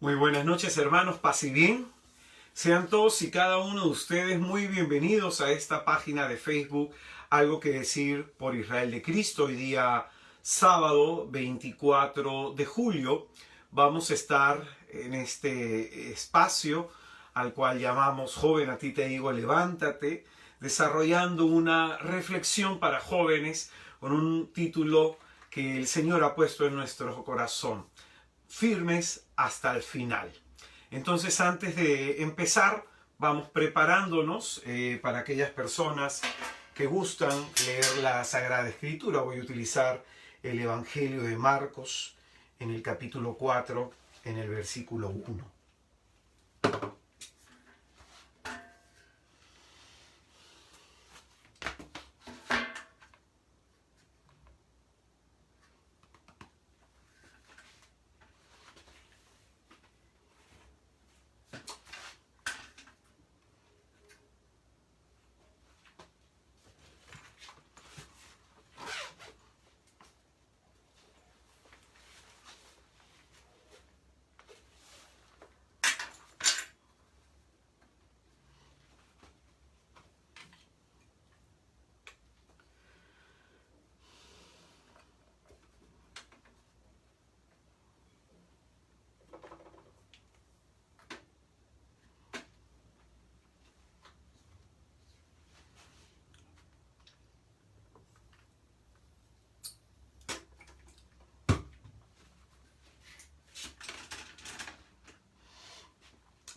Muy buenas noches, hermanos, paz y bien. Sean todos y cada uno de ustedes muy bienvenidos a esta página de Facebook, Algo que decir por Israel de Cristo. Hoy día sábado 24 de julio vamos a estar en este espacio al cual llamamos Joven, a ti te digo, levántate, desarrollando una reflexión para jóvenes con un título que el Señor ha puesto en nuestro corazón: firmes hasta el final. Entonces, antes de empezar, vamos preparándonos para aquellas personas que gustan leer la Sagrada Escritura. Voy a utilizar el Evangelio de Marcos en el capítulo 4, en el versículo 1.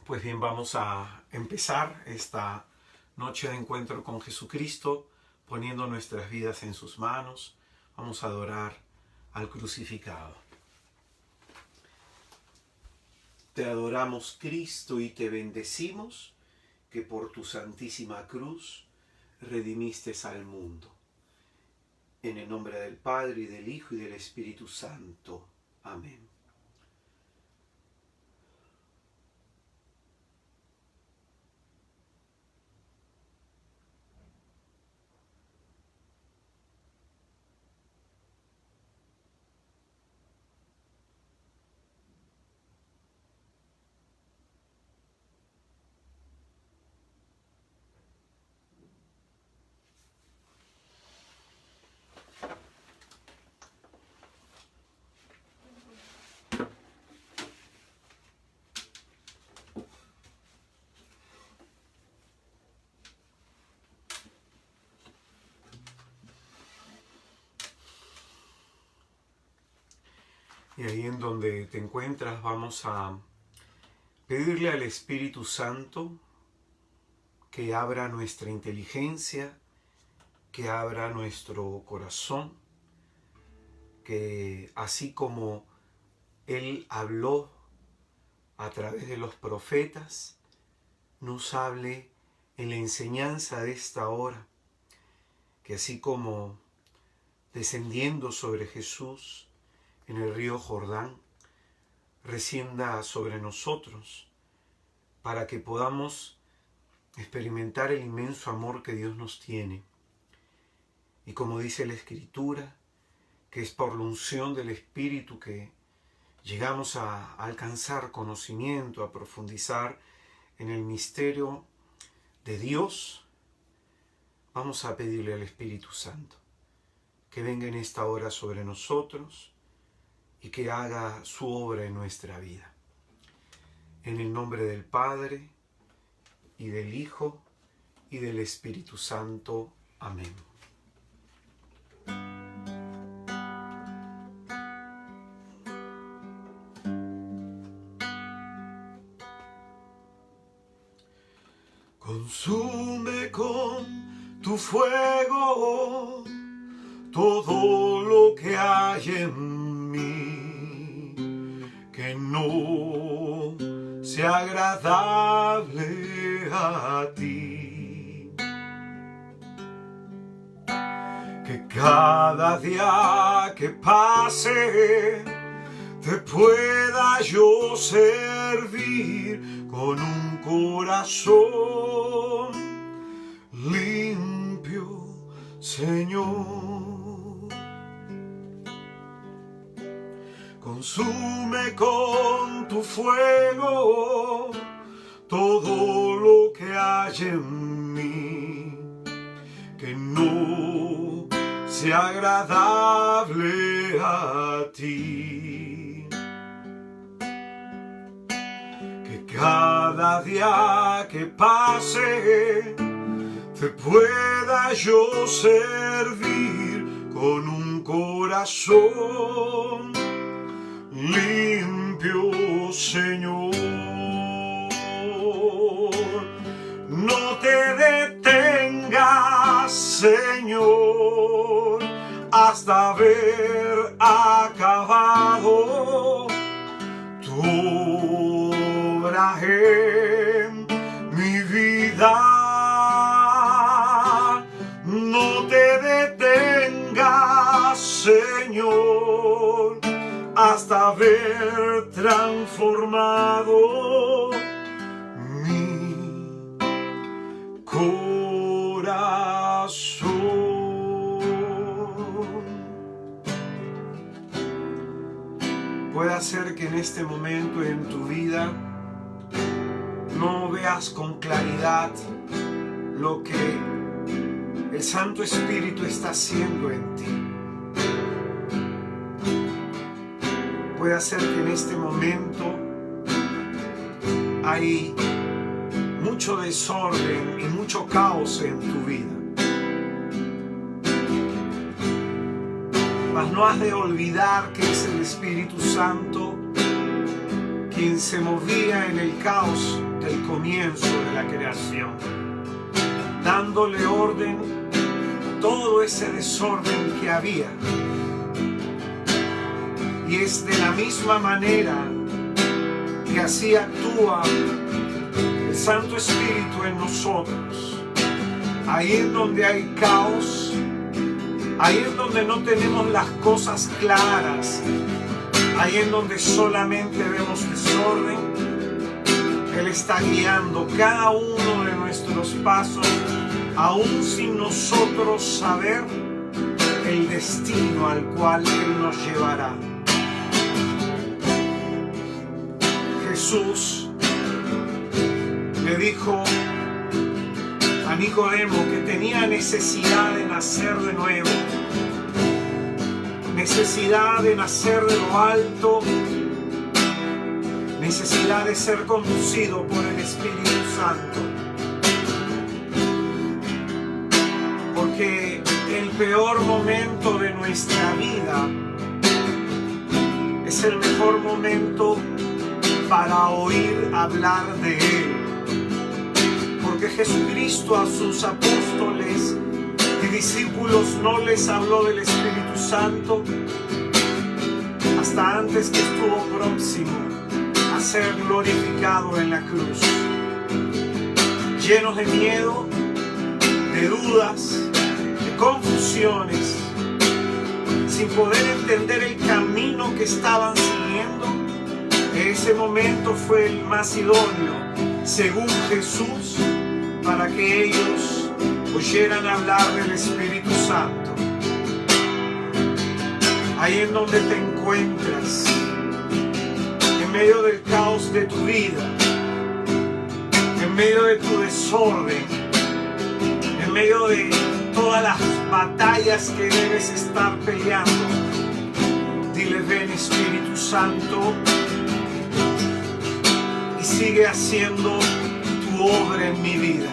Pues bien, vamos a empezar esta noche de encuentro con Jesucristo, poniendo nuestras vidas en sus manos. Vamos a adorar al crucificado. Te adoramos, Cristo, y te bendecimos, que por tu santísima cruz redimiste al mundo. En el nombre del Padre, y del Hijo, y del Espíritu Santo. Amén. Y ahí en donde te encuentras vamos a pedirle al Espíritu Santo que abra nuestra inteligencia, que abra nuestro corazón, que así como Él habló a través de los profetas, nos hable en la enseñanza de esta hora, que así como descendiendo sobre Jesús en el río Jordán, descienda sobre nosotros, para que podamos experimentar el inmenso amor que Dios nos tiene. Y como dice la Escritura, que es por la unción del Espíritu que llegamos a alcanzar conocimiento, a profundizar en el misterio de Dios, vamos a pedirle al Espíritu Santo que venga en esta hora sobre nosotros y que haga su obra en nuestra vida. En el nombre del Padre, y del Hijo, y del Espíritu Santo. Amén. Consume con tu fuego todo lo que hay en mí, que no sea agradable a ti. Que cada día que pase te pueda yo servir con un corazón limpio, Señor. Consume con tu fuego todo lo que hay en mí, que no sea agradable a ti. Que cada día que pase te pueda yo servir con un corazón limpio, Señor. No te detengas, Señor, hasta haber acabado tu obra en mi vida. No te detengas, Señor, hasta haber transformado mi corazón. Puede ser que en este momento en tu vida no veas con claridad lo que el Santo Espíritu está haciendo en ti. Puede ser que en este momento hay mucho desorden y mucho caos en tu vida. Mas no has de olvidar que es el Espíritu Santo quien se movía en el caos del comienzo de la creación, dándole orden a todo ese desorden que había. Y es de la misma manera que así actúa el Santo Espíritu en nosotros. Ahí en donde hay caos, ahí en donde no tenemos las cosas claras, ahí en donde solamente vemos desorden, Él está guiando cada uno de nuestros pasos, aún sin nosotros saber el destino al cual Él nos llevará. Jesús le dijo a Nicodemo que tenía necesidad de nacer de nuevo, necesidad de nacer de lo alto, necesidad de ser conducido por el Espíritu Santo. Porque el peor momento de nuestra vida es el mejor momento para oír hablar de Él. Porque Jesucristo a sus apóstoles y discípulos no les habló del Espíritu Santo hasta antes que estuvo próximo a ser glorificado en la cruz. Llenos de miedo, de dudas, de confusiones, sin poder entender el camino que estaban siguiendo, ese momento fue el más idóneo, según Jesús, para que ellos oyeran hablar del Espíritu Santo. Ahí en donde te encuentras, en medio del caos de tu vida, en medio de tu desorden, en medio de todas las batallas que debes estar peleando, dile: ven, Espíritu Santo, y sigue haciendo tu obra en mi vida.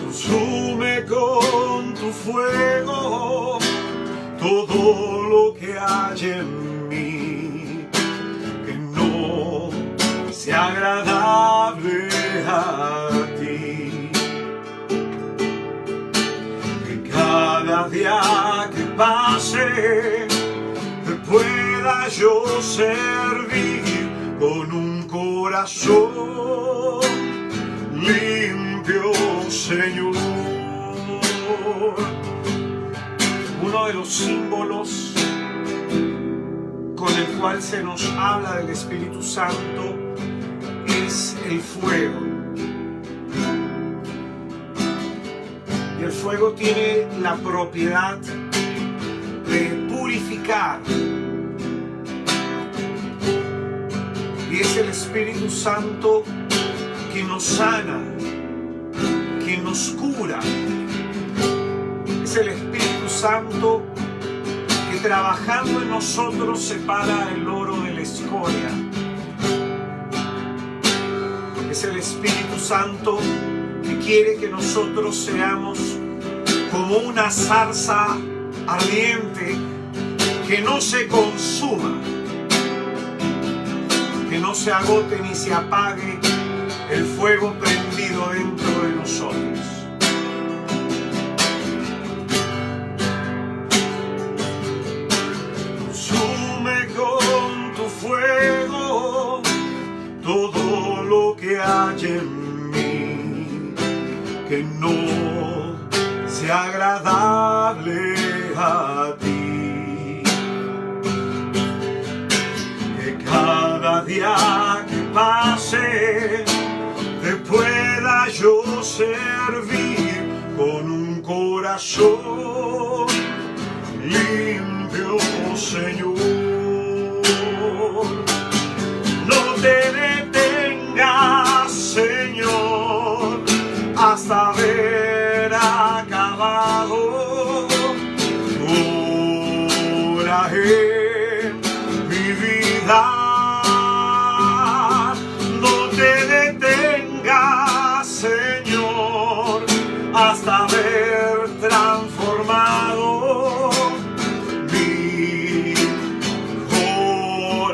Consume con tu fuego todo lo que hay en mí, que no sea agradable a ti. Que cada día que pase te pueda yo servir con un corazón limpio, Señor. Uno de los símbolos con el cual se nos habla del Espíritu Santo es el fuego. Y el fuego tiene la propiedad de purificar. Y es el Espíritu Santo que nos sana, que nos cura. Es el Espíritu Santo que trabajando en nosotros separa el oro de la escoria. Es el Espíritu Santo que quiere que nosotros seamos como una zarza ardiente que no se consuma, que no se agote ni se apague el fuego prendido dentro de nosotros. Consume con tu fuego todo lo que hay en mí, que no sea agradable a ti. Que cada día que pase te pueda yo servir con un corazón limpio, Señor. No te detengas, Señor, hasta ver acabado ahora en mi vida. No te detengas, Señor, hasta ver transformado mi corazón.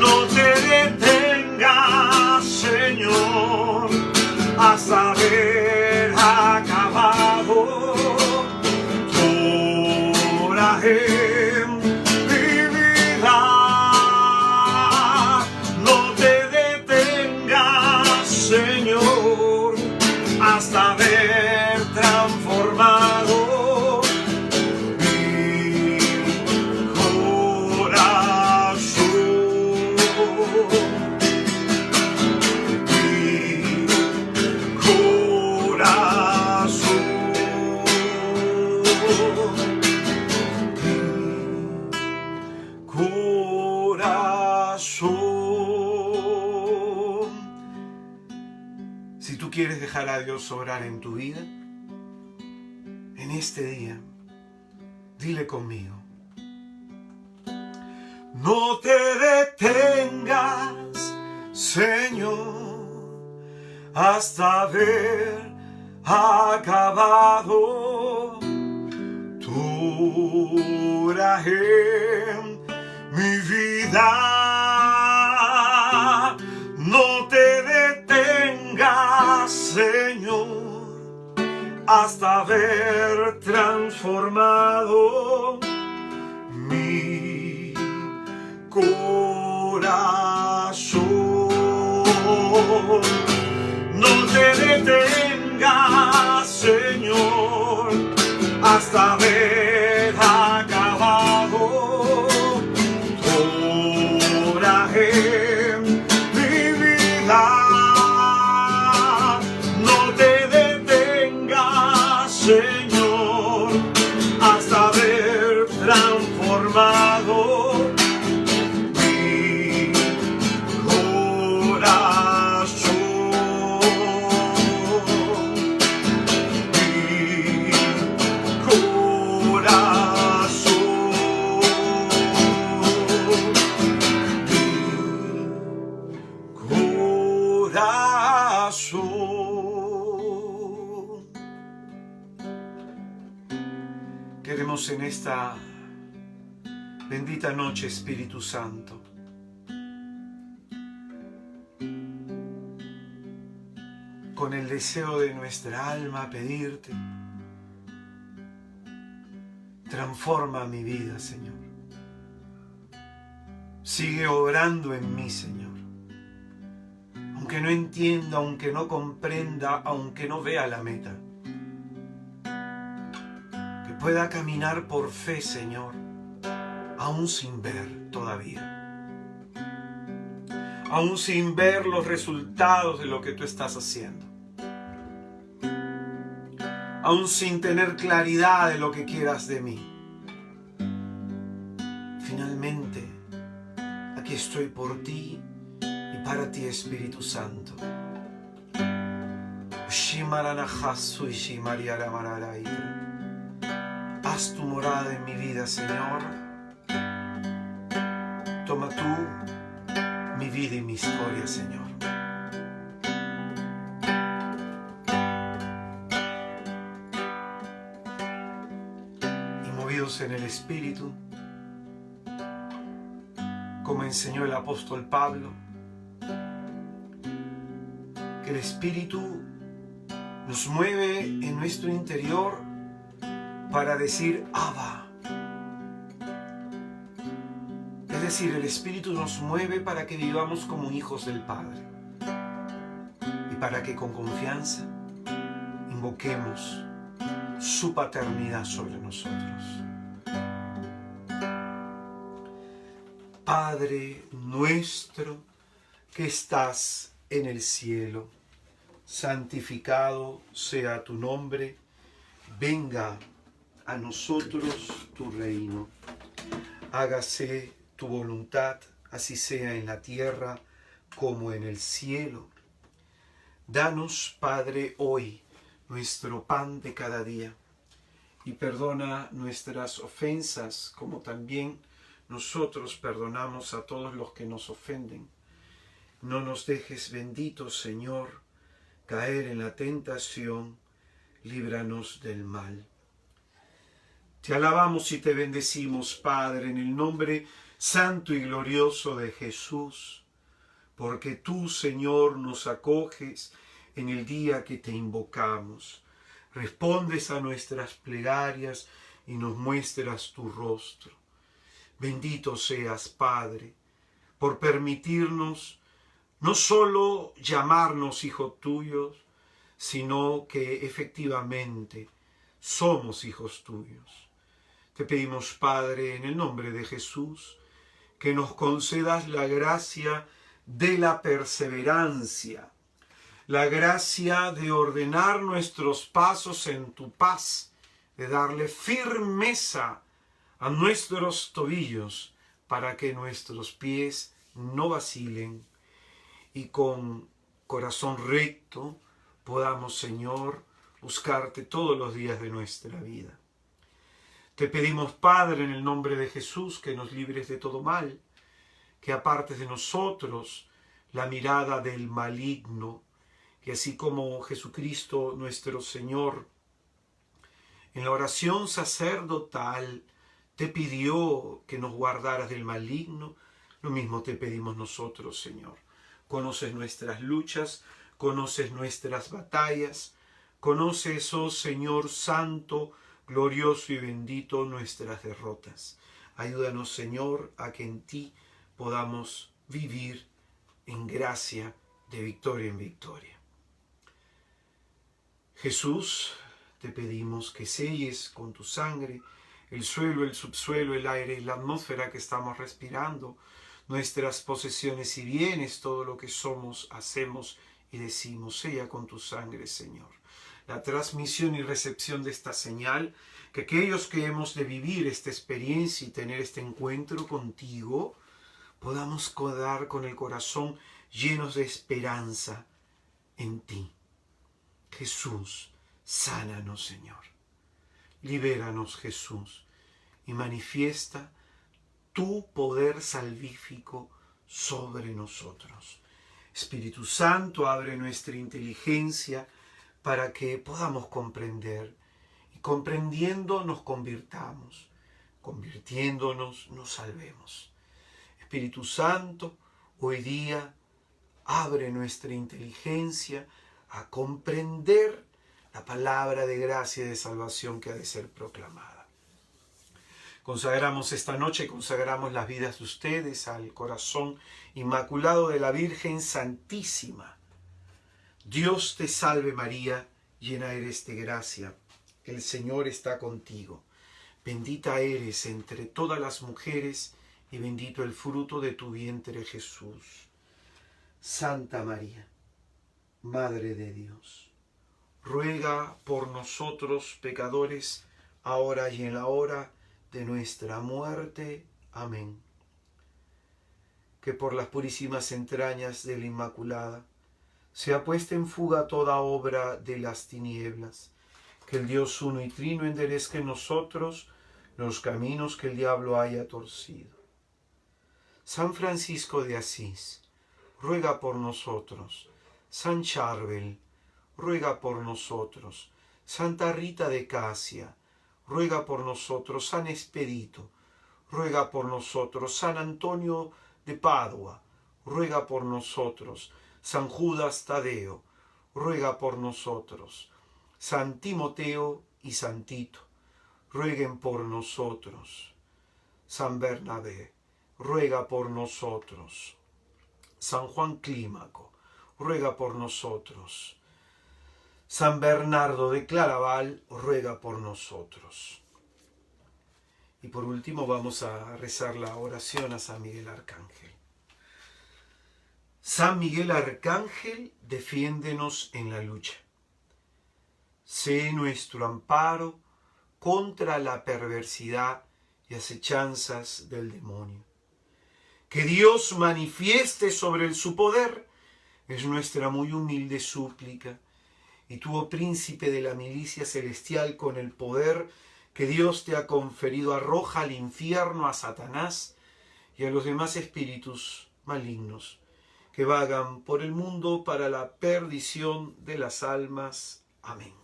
No te detengas, Señor, hasta ver acabado tu obra en mi vida. No te detengas, Señor, hasta ver transformado mi corazón. Si tú quieres dejar a Dios obrar en tu vida, en este día, dile conmigo: no te detengas, Señor, hasta ver acabado tu obra en mi vida. No te detengas, Señor, hasta ver transformado mi corazón. No te detengas, Señor, hasta ver acabado tu obra en mi vida. No te detengas, Señor, hasta ver transformado mi corazón. Queremos en esta bendita noche, Espíritu Santo, con el deseo de nuestra alma pedirte: transforma mi vida, Señor. Sigue obrando en mí, Señor. Aunque no entienda, aunque no comprenda, aunque no vea la meta. Que pueda caminar por fe, Señor, aún sin ver todavía. aún sin ver los resultados de lo que tú estás haciendo, aún sin tener claridad de lo que quieras de mí. Finalmente, aquí estoy por ti y para ti, Espíritu Santo. Haz tu morada en mi vida, Señor. Toma tú mi vida y mi historia, Señor. Y movidos en el Espíritu, como enseñó el apóstol Pablo, que el Espíritu nos mueve en nuestro interior para decir Abba. Es decir, el Espíritu nos mueve para que vivamos como hijos del Padre y para que con confianza invoquemos su paternidad sobre nosotros. Padre nuestro que estás en el cielo, santificado sea tu nombre, venga a nosotros tu reino, hágase tu voluntad, así sea en la tierra como en el cielo. Danos, Padre, hoy nuestro pan de cada día, y perdona nuestras ofensas, como también nosotros perdonamos a todos los que nos ofenden. No nos dejes, bendito Señor, caer en la tentación, líbranos del mal. Te alabamos y te bendecimos, Padre, en el nombre santo y glorioso de Jesús, porque tú, Señor, nos acoges en el día que te invocamos. Respondes a nuestras plegarias y nos muestras tu rostro. Bendito seas, Padre, por permitirnos no solo llamarnos hijos tuyos, sino que efectivamente somos hijos tuyos. Te pedimos, Padre, en el nombre de Jesús, que nos concedas la gracia de la perseverancia, la gracia de ordenar nuestros pasos en tu paz, de darle firmeza a nuestros tobillos para que nuestros pies no vacilen y con corazón recto podamos, Señor, buscarte todos los días de nuestra vida. Te pedimos, Padre, en el nombre de Jesús, que nos libres de todo mal, que apartes de nosotros la mirada del maligno, que así como Jesucristo nuestro Señor, en la oración sacerdotal, te pidió que nos guardaras del maligno, lo mismo te pedimos nosotros, Señor. Conoces nuestras luchas, conoces nuestras batallas, conoces, oh Señor Santo, glorioso y bendito, nuestras derrotas. Ayúdanos, Señor, a que en ti podamos vivir en gracia de victoria en victoria. Jesús, te pedimos que selles con tu sangre el suelo, el subsuelo, el aire y la atmósfera que estamos respirando, nuestras posesiones y bienes, todo lo que somos, hacemos y decimos. Sella con tu sangre, Señor, la transmisión y recepción de esta señal, que aquellos que hemos de vivir esta experiencia y tener este encuentro contigo, podamos quedar con el corazón llenos de esperanza en ti. Jesús, sánanos, Señor. Libéranos, Jesús, y manifiesta tu poder salvífico sobre nosotros. Espíritu Santo, abre nuestra inteligencia para que podamos comprender, y comprendiendo nos convirtamos, convirtiéndonos nos salvemos. Espíritu Santo, hoy día abre nuestra inteligencia a comprender la palabra de gracia y de salvación que ha de ser proclamada. Consagramos esta noche, consagramos las vidas de ustedes al corazón inmaculado de la Virgen Santísima. Dios te salve María, llena eres de gracia, el Señor está contigo. Bendita eres entre todas las mujeres y bendito el fruto de tu vientre Jesús. Santa María, Madre de Dios, ruega por nosotros pecadores, ahora y en la hora de nuestra muerte. Amén. Que por las purísimas entrañas de la Inmaculada sea puesta en fuga toda obra de las tinieblas, que el Dios uno y trino enderezca en nosotros los caminos que el diablo haya torcido. San Francisco de Asís, ruega por nosotros. San Charbel, ruega por nosotros. Santa Rita de Casia, ruega por nosotros. San Expedito, ruega por nosotros. San Antonio de Padua, ruega por nosotros. San Judas Tadeo, ruega por nosotros. San Timoteo y San Tito, rueguen por nosotros. San Bernabé, ruega por nosotros. San Juan Clímaco, ruega por nosotros. San Bernardo de Claraval, ruega por nosotros. Y por último vamos a rezar la oración a San Miguel Arcángel. San Miguel Arcángel, defiéndenos en la lucha. Sé nuestro amparo contra la perversidad y acechanzas del demonio. Que Dios manifieste sobre él su poder es nuestra muy humilde súplica. Y tú, oh príncipe de la milicia celestial, con el poder que Dios te ha conferido, arroja al infierno a Satanás y a los demás espíritus malignos que vagan por el mundo para la perdición de las almas. Amén.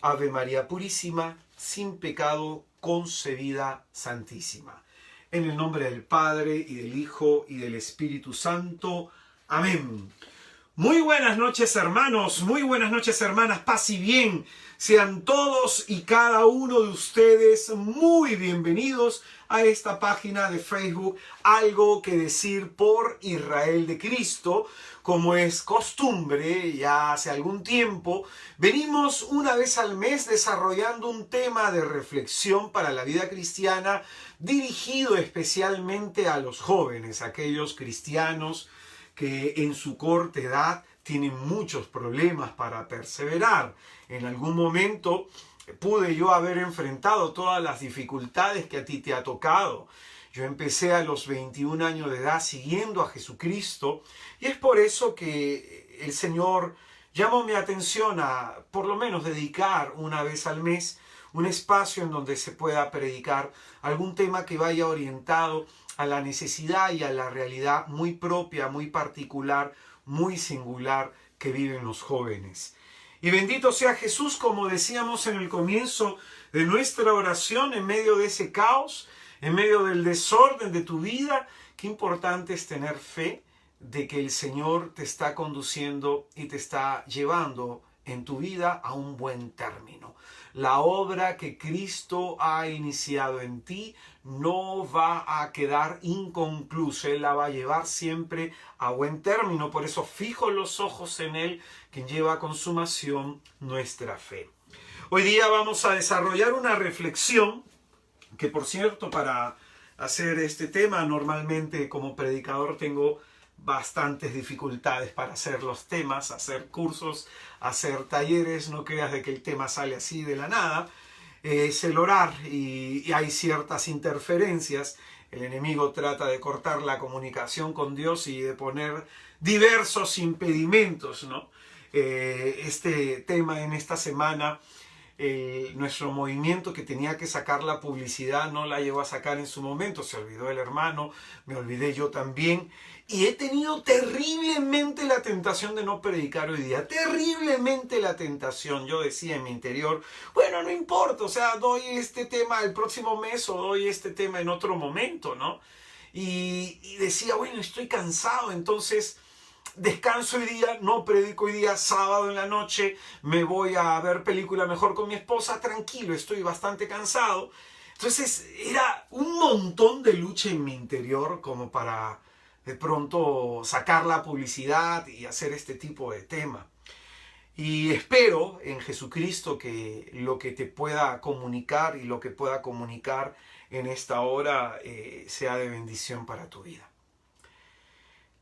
Ave María Purísima, sin pecado concebida, Santísima. En el nombre del Padre, y del Hijo, y del Espíritu Santo. Amén. Muy buenas noches, hermanos, muy buenas noches, hermanas, paz y bien. Sean todos y cada uno de ustedes muy bienvenidos a esta página de Facebook, Algo que Decir por Israel de Cristo. Como es costumbre, ya hace algún tiempo, venimos una vez al mes desarrollando un tema de reflexión para la vida cristiana dirigido especialmente a los jóvenes, aquellos cristianos que en su corta edad tienen muchos problemas para perseverar. En algún momento pude yo haber enfrentado todas las dificultades que a ti te ha tocado. Yo empecé a los 21 años de edad siguiendo a Jesucristo y es por eso que el Señor llamó mi atención a por lo menos dedicar una vez al mes un espacio en donde se pueda predicar algún tema que vaya orientado a la necesidad y a la realidad muy propia, muy particular, muy singular que viven los jóvenes. Y bendito sea Jesús, como decíamos en el comienzo de nuestra oración, en medio de ese caos, en medio del desorden de tu vida. Qué importante es tener fe de que el Señor te está conduciendo y te está llevando en tu vida a un buen término. La obra que Cristo ha iniciado en ti no va a quedar inconclusa, Él la va a llevar siempre a buen término. Por eso fijo los ojos en Él, quien lleva a consumación nuestra fe. Hoy día vamos a desarrollar una reflexión que, por cierto, para hacer este tema normalmente como predicador tengo bastantes dificultades para hacer los temas, hacer cursos, hacer talleres. No creas de que el tema sale así de la nada. Es el orar y hay ciertas interferencias. El enemigo trata de cortar la comunicación con Dios y de poner diversos impedimentos, ¿no? Este tema en esta semana, nuestro movimiento que tenía que sacar la publicidad no la llevó a sacar en su momento. Se olvidó el hermano, me olvidé yo también. Y he tenido terriblemente la tentación de no predicar hoy día. Terriblemente la tentación. Yo decía en mi interior, bueno, no importa, o sea, doy este tema el próximo mes o doy este tema en otro momento, ¿no? Y decía, bueno, estoy cansado, entonces descanso hoy día, no predico hoy día, sábado en la noche, me voy a ver película mejor con mi esposa, tranquilo, estoy bastante cansado. Entonces era un montón de lucha en mi interior como para de pronto sacar la publicidad y hacer este tipo de tema. Y espero en Jesucristo que lo que te pueda comunicar y lo que pueda comunicar en esta hora sea de bendición para tu vida.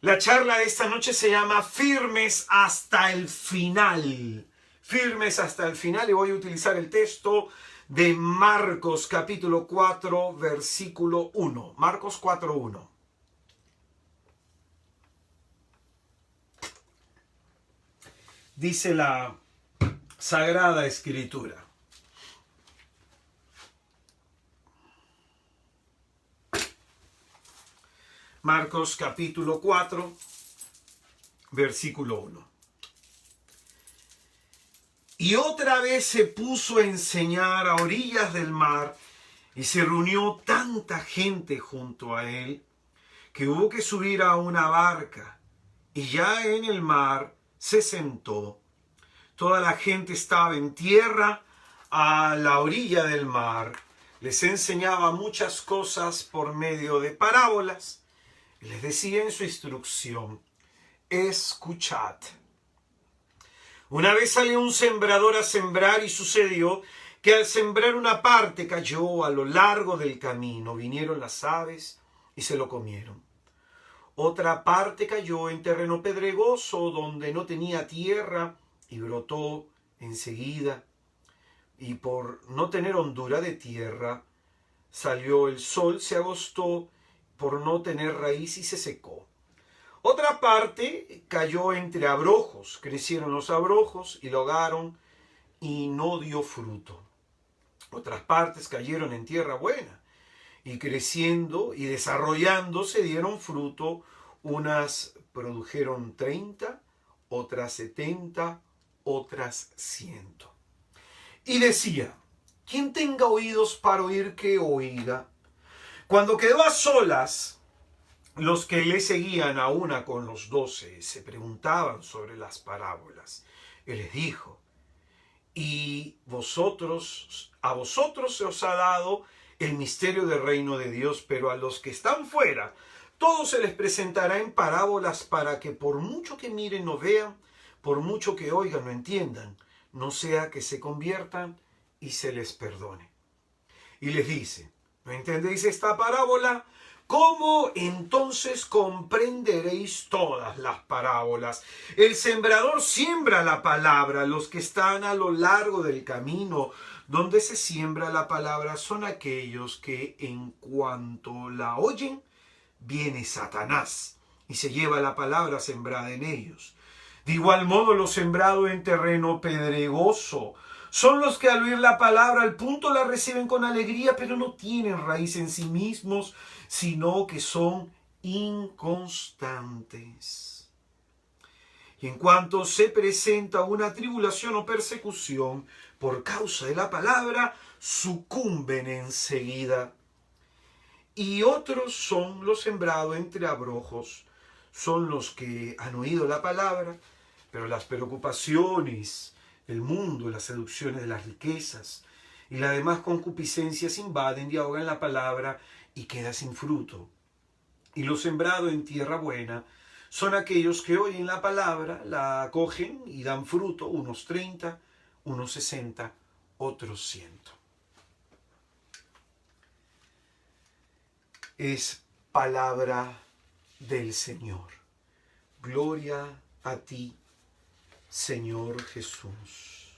La charla de esta noche se llama Firmes hasta el final. Firmes hasta el final, y voy a utilizar el texto de Marcos capítulo 4, versículo 1. Marcos 4, 1. Dice la Sagrada Escritura: Marcos capítulo 4, versículo 1. Y otra vez se puso a enseñar a orillas del mar, y se reunió tanta gente junto a él, que hubo que subir a una barca, y ya en el mar se sentó. Toda la gente estaba en tierra a la orilla del mar. Les enseñaba muchas cosas por medio de parábolas. Les decía en su instrucción: escuchad. Una vez salió un sembrador a sembrar, y sucedió que al sembrar una parte cayó a lo largo del camino. Vinieron las aves y se lo comieron. Otra parte cayó en terreno pedregoso, donde no tenía tierra, y brotó enseguida. Y por no tener hondura de tierra, salió el sol, se agostó, por no tener raíz, y se secó. Otra parte cayó entre abrojos. Crecieron los abrojos y lo ahogaron, y no dio fruto. Otras partes cayeron en tierra buena, y creciendo y desarrollándose dieron fruto. Unas produjeron 30, otras 70, otras 100. Y decía: quien tenga oídos para oír, que oiga. Cuando quedó a solas, los que le seguían, a una con los 12, se preguntaban sobre las parábolas. Él les dijo: y a vosotros se os ha dado el misterio del reino de Dios, pero a los que están fuera, todo se les presentará en parábolas, para que por mucho que miren no vean, por mucho que oigan no entiendan, no sea que se conviertan y se les perdone. Y les dice: ¿no entendéis esta parábola? ¿Cómo entonces comprenderéis todas las parábolas? El sembrador siembra la palabra. Los que están a lo largo del camino donde se siembra la palabra son aquellos que, en cuanto la oyen, viene Satanás y se lleva la palabra sembrada en ellos. De igual modo, lo sembrado en terreno pedregoso son los que, al oír la palabra, al punto la reciben con alegría, pero no tienen raíz en sí mismos, sino que son inconstantes. Y en cuanto se presenta una tribulación o persecución por causa de la palabra, sucumben enseguida. Y otros son los sembrados entre abrojos, son los que han oído la palabra, pero las preocupaciones del mundo, las seducciones de las riquezas y las demás concupiscencias invaden y ahogan la palabra, y queda sin fruto. Y lo sembrado en tierra buena son aquellos que oyen la palabra, la acogen y dan fruto, unos 30, unos 60, otros 100. Es palabra del Señor. Gloria a ti, Señor Jesús.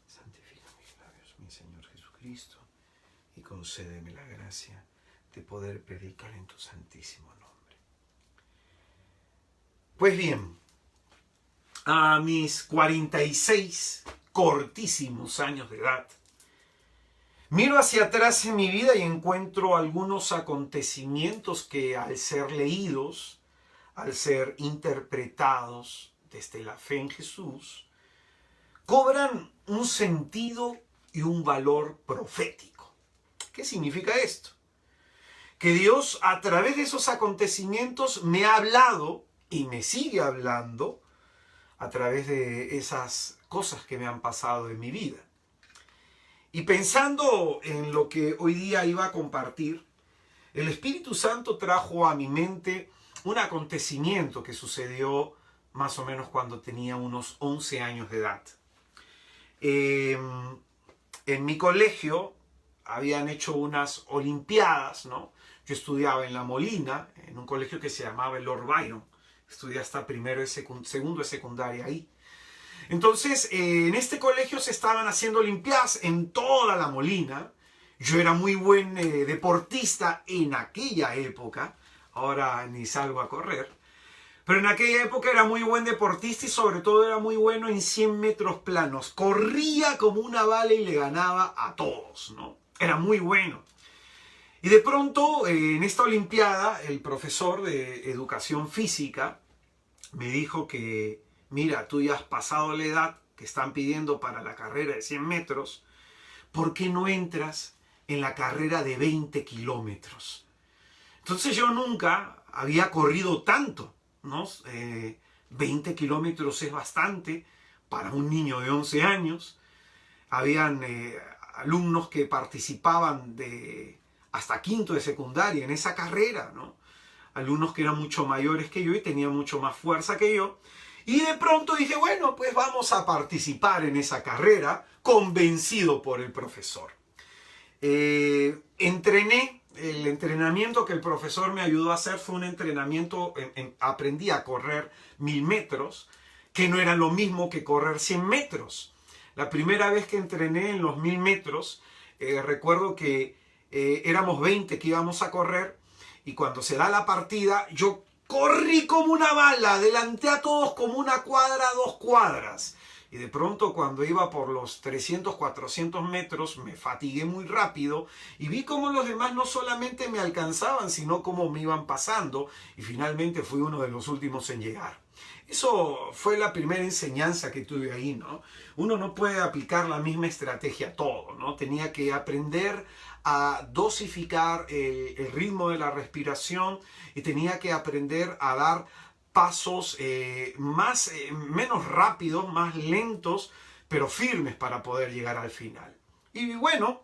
Santifica mis labios, mi Señor Jesucristo, y concédeme la gracia de poder predicar en tu santísimo nombre. Pues bien, a mis 46 cortísimos años de edad, miro hacia atrás en mi vida y encuentro algunos acontecimientos que, al ser leídos, al ser interpretados desde la fe en Jesús, cobran un sentido y un valor profético. ¿Qué significa esto? Que Dios, a través de esos acontecimientos, me ha hablado y me sigue hablando a través de esas cosas que me han pasado en mi vida. Y pensando en lo que hoy día iba a compartir, el Espíritu Santo trajo a mi mente un acontecimiento que sucedió más o menos cuando tenía unos 11 años de edad. En mi colegio habían hecho unas olimpiadas, ¿no? Yo estudiaba en La Molina, en un colegio que se llamaba el Lord Byron. Estudié hasta segundo de secundaria ahí. Entonces, en este colegio se estaban haciendo olimpiadas en toda La Molina. Yo era muy buen deportista en aquella época. Ahora ni salgo a correr. Pero en aquella época era muy buen deportista y sobre todo era muy bueno en 100 metros planos. Corría como una bala y le ganaba a todos, ¿no? Era muy bueno. Y de pronto, en esta olimpiada, el profesor de educación física me dijo que, mira, tú ya has pasado la edad que están pidiendo para la carrera de 100 metros, ¿por qué no entras en la carrera de 20 kilómetros? Entonces yo nunca había corrido tanto, ¿no? 20 kilómetros es bastante para un niño de 11 años. Habían alumnos que participaban de hasta quinto de secundaria en esa carrera, ¿no? Alumnos que eran mucho mayores que yo y tenían mucho más fuerza que yo. Y de pronto dije, bueno, pues vamos a participar en esa carrera, convencido por el profesor. Entrené. El entrenamiento que el profesor me ayudó a hacer fue un entrenamiento, aprendí a correr 1000 metros, que no era lo mismo que correr 100 metros. La primera vez que entrené en los 1000 metros, recuerdo que éramos 20 que íbamos a correr, y cuando se da la partida, yo corrí como una bala, adelanté a todos como una cuadra, 2 cuadras. Y de pronto cuando iba por los 300, 400 metros me fatigué muy rápido y vi cómo los demás no solamente me alcanzaban, sino cómo me iban pasando y finalmente fui uno de los últimos en llegar. Eso fue la primera enseñanza que tuve ahí, ¿no? Uno no puede aplicar la misma estrategia a todo, ¿no? Tenía que aprender a dosificar el ritmo de la respiración y tenía que aprender a dar pasos menos rápidos, más lentos, pero firmes para poder llegar al final. Y bueno,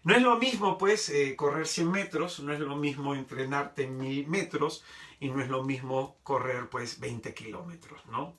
no es lo mismo pues correr 100 metros, no es lo mismo entrenarte en 1000 metros y no es lo mismo correr pues 20 kilómetros, ¿no?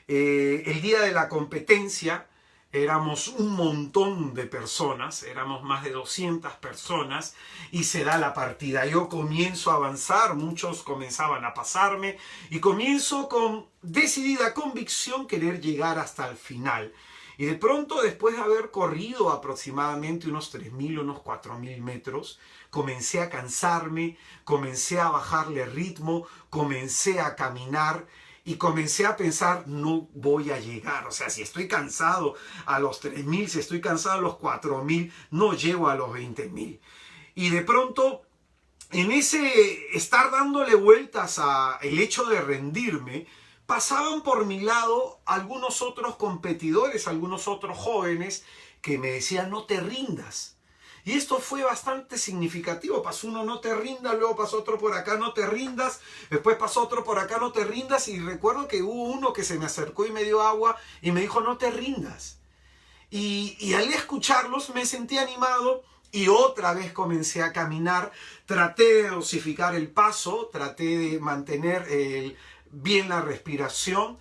El día de la competencia éramos un montón de personas, éramos más de 200 personas y se da la partida. Yo comienzo a avanzar, muchos comenzaban a pasarme y comienzo con decidida convicción querer llegar hasta el final. Y de pronto, después de haber corrido aproximadamente unos 3000, unos 4000 metros, comencé a cansarme, comencé a bajarle ritmo, comencé a caminar y comencé a pensar, no voy a llegar. O sea, si estoy cansado a los 3000, si estoy cansado a los 4000, no llego a los 20000. Y de pronto, en ese estar dándole vueltas a el hecho de rendirme, pasaban por mi lado algunos otros competidores, algunos otros jóvenes que me decían, no te rindas. Y esto fue bastante significativo. Pasó uno, no te rindas, luego pasó otro por acá, no te rindas, después pasó otro por acá, no te rindas. Y recuerdo que hubo uno que se me acercó y me dio agua y me dijo, no te rindas. Y al escucharlos me sentí animado y otra vez comencé a caminar. Traté de dosificar el paso, traté de mantener bien la respiración.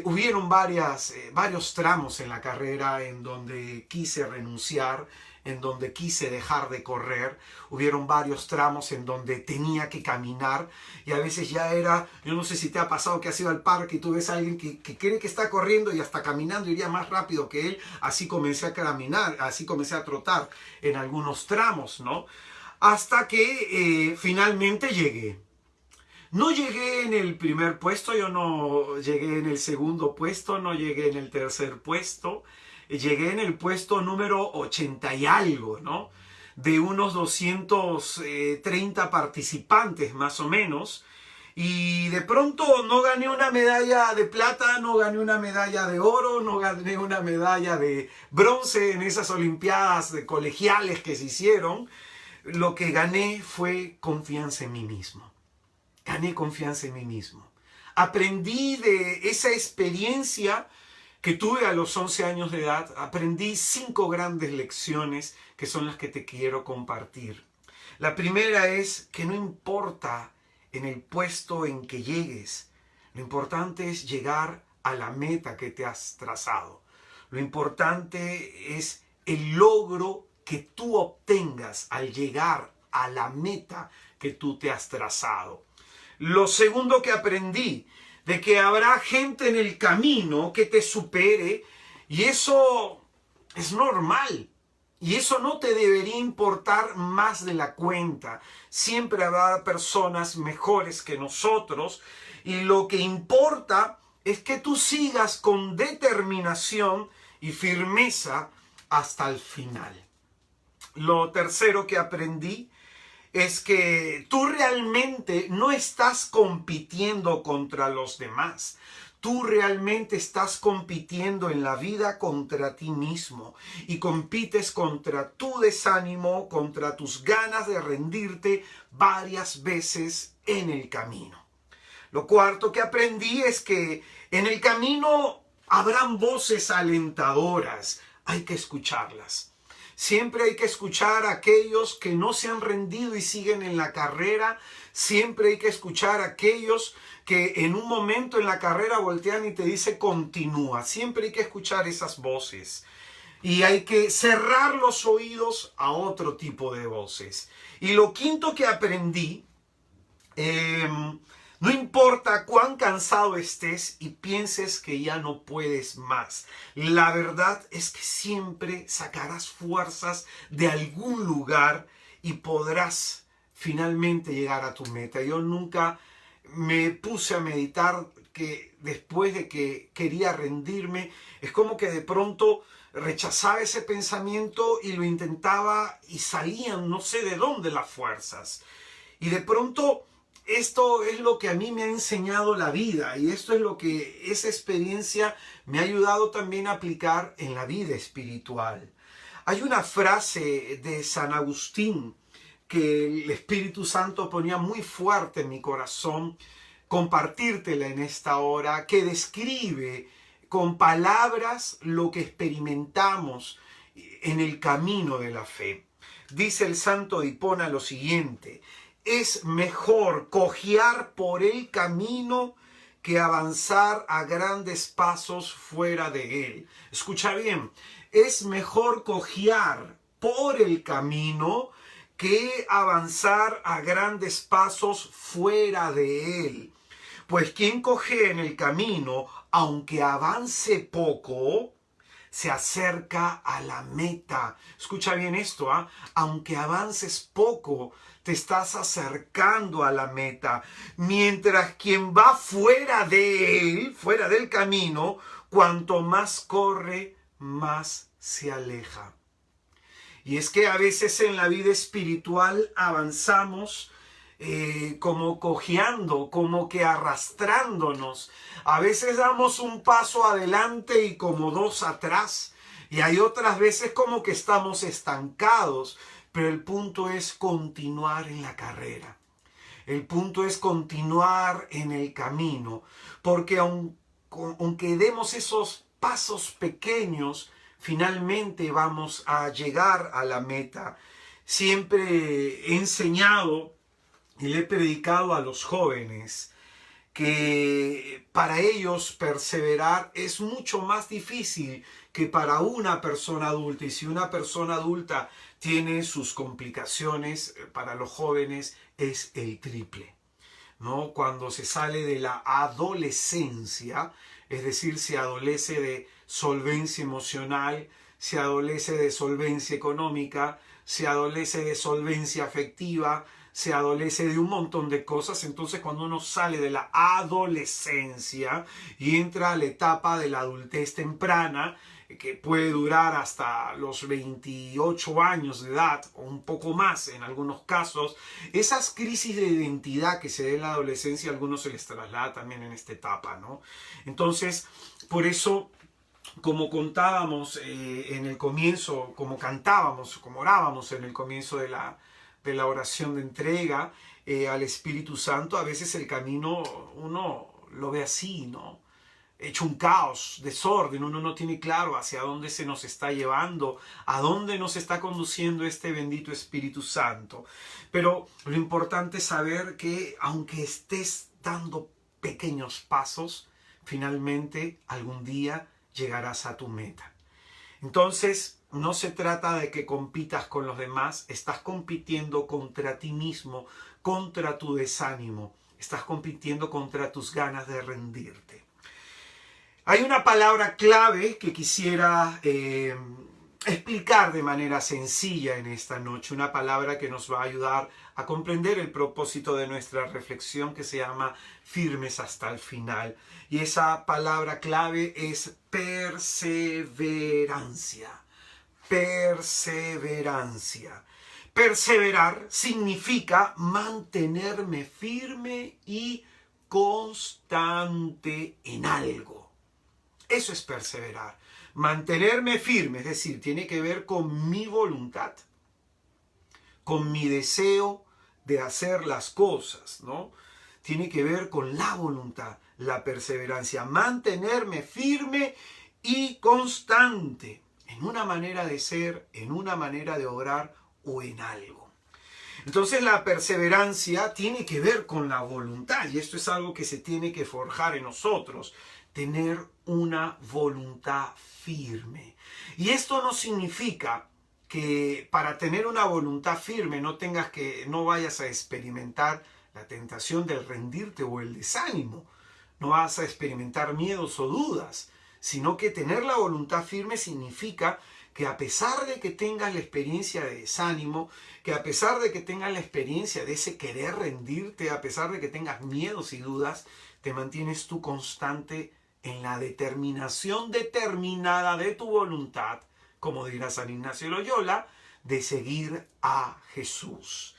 Hubieron varios tramos en la carrera en donde quise renunciar, en donde quise dejar de correr. Hubieron varios tramos en donde tenía que caminar y a veces ya era, yo no sé si te ha pasado que has ido al parque y tú ves a alguien que cree que está corriendo y hasta caminando iría más rápido que él. Así comencé a caminar, así comencé a trotar en algunos tramos, ¿no? Hasta que finalmente llegué. No llegué en el primer puesto, yo no llegué en el segundo puesto, no llegué en el tercer puesto, llegué en el puesto número 80 y algo, ¿no? De unos 230 participantes más o menos. Y de pronto no gané una medalla de plata, no gané una medalla de oro, no gané una medalla de bronce en esas olimpiadas colegiales que se hicieron. Lo que gané fue confianza en mí mismo. Gané confianza en mí mismo. Aprendí de esa experiencia que tuve a los 11 años de edad. Aprendí 5 grandes lecciones que son las que te quiero compartir. La primera es que no importa en el puesto en que llegues. Lo importante es llegar a la meta que te has trazado. Lo importante es el logro que tú obtengas al llegar a la meta que tú te has trazado. Lo segundo que aprendí, de que habrá gente en el camino que te supere, y eso es normal. Y eso no te debería importar más de la cuenta. Siempre habrá personas mejores que nosotros, y lo que importa es que tú sigas con determinación y firmeza hasta el final. Lo tercero que aprendí es que tú realmente no estás compitiendo contra los demás. Tú realmente estás compitiendo en la vida contra ti mismo, y compites contra tu desánimo, contra tus ganas de rendirte varias veces en el camino. Lo cuarto que aprendí es que en el camino habrán voces alentadoras. Hay que escucharlas. Siempre hay que escuchar a aquellos que no se han rendido y siguen en la carrera. Siempre hay que escuchar a aquellos que en un momento en la carrera voltean y te dicen continúa. Siempre hay que escuchar esas voces. Y hay que cerrar los oídos a otro tipo de voces. Y lo quinto que aprendí, no importa cuán cansado estés y pienses que ya no puedes más, la verdad es que siempre sacarás fuerzas de algún lugar y podrás finalmente llegar a tu meta. Yo nunca me puse a meditar que después de que quería rendirme, es como que de pronto rechazaba ese pensamiento y lo intentaba y salían no sé de dónde las fuerzas. Y de pronto esto es lo que a mí me ha enseñado la vida, y esto es lo que esa experiencia me ha ayudado también a aplicar en la vida espiritual. Hay una frase de San Agustín que el Espíritu Santo ponía muy fuerte en mi corazón compartírtela en esta hora, que describe con palabras lo que experimentamos en el camino de la fe. Dice el santo de Hipona lo siguiente: es mejor cojear por el camino que avanzar a grandes pasos fuera de él. Escucha bien, es mejor cojear por el camino que avanzar a grandes pasos fuera de él. Pues quien cojea en el camino, aunque avance poco, se acerca a la meta. Escucha bien esto, ¿ah? Aunque avances poco, te estás acercando a la meta. Mientras quien va fuera de él, fuera del camino, cuanto más corre, más se aleja. Y es que a veces en la vida espiritual avanzamos como cojeando, como que arrastrándonos. A veces damos un paso adelante y como dos atrás. Y hay otras veces como que estamos estancados. Pero el punto es continuar en la carrera. El punto es continuar en el camino. Porque aunque demos esos pasos pequeños, finalmente vamos a llegar a la meta. Siempre he enseñado y le he predicado a los jóvenes que para ellos perseverar es mucho más difícil que para una persona adulta. Y si una persona adulta tiene sus complicaciones, para los jóvenes es el triple, ¿no? Cuando se sale de la adolescencia, es decir, se adolece de solvencia emocional, se adolece de solvencia económica, se adolece de solvencia afectiva, se adolece de un montón de cosas. Entonces, cuando uno sale de la adolescencia y entra a la etapa de la adultez temprana, que puede durar hasta los 28 años de edad o un poco más en algunos casos, esas crisis de identidad que se da en la adolescencia, a algunos se les traslada también en esta etapa, ¿no? Entonces, por eso, como contábamos en el comienzo, como cantábamos, como orábamos en el comienzo de la oración de entrega al Espíritu Santo, a veces el camino uno lo ve así, ¿no? Hecho un caos, desorden, uno no tiene claro hacia dónde se nos está llevando, a dónde nos está conduciendo este bendito Espíritu Santo. Pero lo importante es saber que aunque estés dando pequeños pasos, finalmente algún día llegarás a tu meta. Entonces, no se trata de que compitas con los demás, estás compitiendo contra ti mismo, contra tu desánimo, estás compitiendo contra tus ganas de rendirte. Hay una palabra clave que quisiera explicar de manera sencilla en esta noche, una palabra que nos va a ayudar a comprender el propósito de nuestra reflexión, que se llama firmes hasta el final. Y esa palabra clave es perseverancia. Perseverancia. Perseverar significa mantenerme firme y constante en algo. Eso es perseverar. Mantenerme firme, es decir, tiene que ver con mi voluntad, con mi deseo de hacer las cosas, ¿no? Tiene que ver con la voluntad, la perseverancia. Mantenerme firme y constante en una manera de ser, en una manera de obrar o en algo. Entonces la perseverancia tiene que ver con la voluntad, y esto es algo que se tiene que forjar en nosotros. Tener una voluntad firme. Y esto no significa que para tener una voluntad firme no vayas a experimentar la tentación del rendirte o el desánimo. No vas a experimentar miedos o dudas, sino que tener la voluntad firme significa que a pesar de que tengas la experiencia de desánimo, que a pesar de que tengas la experiencia de ese querer rendirte, a pesar de que tengas miedos y dudas, te mantienes tú constante en la determinación determinada de tu voluntad, como dirá San Ignacio de Loyola, de seguir a Jesús.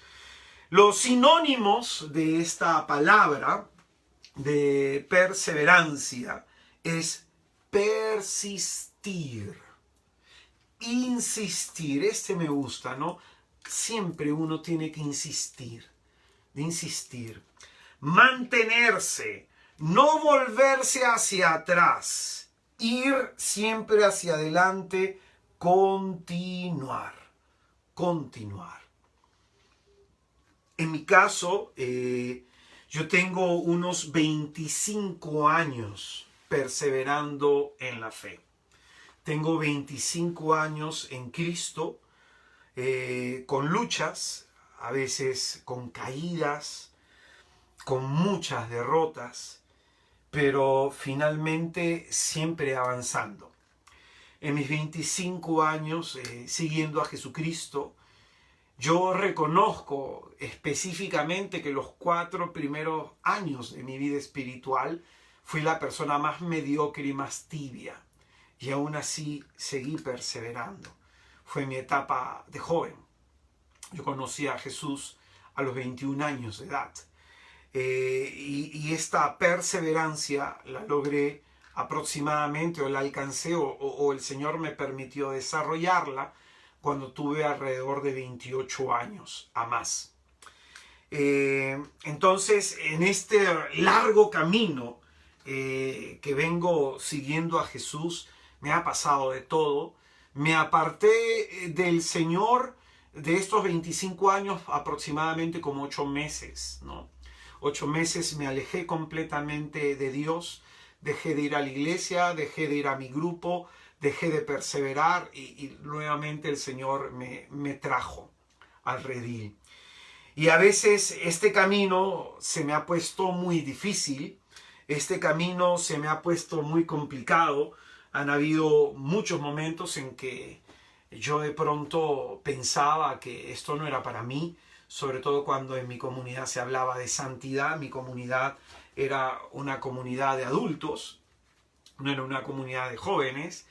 Los sinónimos de esta palabra de perseverancia es persistir, insistir. Este me gusta, ¿no? Siempre uno tiene que insistir, mantenerse, no volverse hacia atrás, ir siempre hacia adelante, continuar. En mi caso, yo tengo unos 25 años perseverando en la fe. Tengo 25 años en Cristo, con luchas, a veces con caídas, con muchas derrotas, pero finalmente siempre avanzando. En mis 25 años siguiendo a Jesucristo, yo reconozco específicamente que los 4 primeros años de mi vida espiritual fui la persona más mediocre y más tibia, y aún así seguí perseverando. Fue mi etapa de joven. Yo conocí a Jesús a los 21 años de edad. Y esta perseverancia la logré aproximadamente, o la alcancé, o el Señor me permitió desarrollarla cuando tuve alrededor de 28 años a más. Entonces, en este largo camino que vengo siguiendo a Jesús, me ha pasado de todo. Me aparté del Señor de estos 25 años aproximadamente como 8 meses, ¿no? 8 meses me alejé completamente de Dios, dejé de ir a la iglesia, dejé de ir a mi grupo, dejé de perseverar y nuevamente el Señor me trajo al redil. Y a veces este camino se me ha puesto muy difícil, este camino se me ha puesto muy complicado. Han habido muchos momentos en que yo de pronto pensaba que esto no era para mí, sobre todo cuando en mi comunidad se hablaba de santidad. Mi comunidad era una comunidad de adultos, no era una comunidad de jóvenes,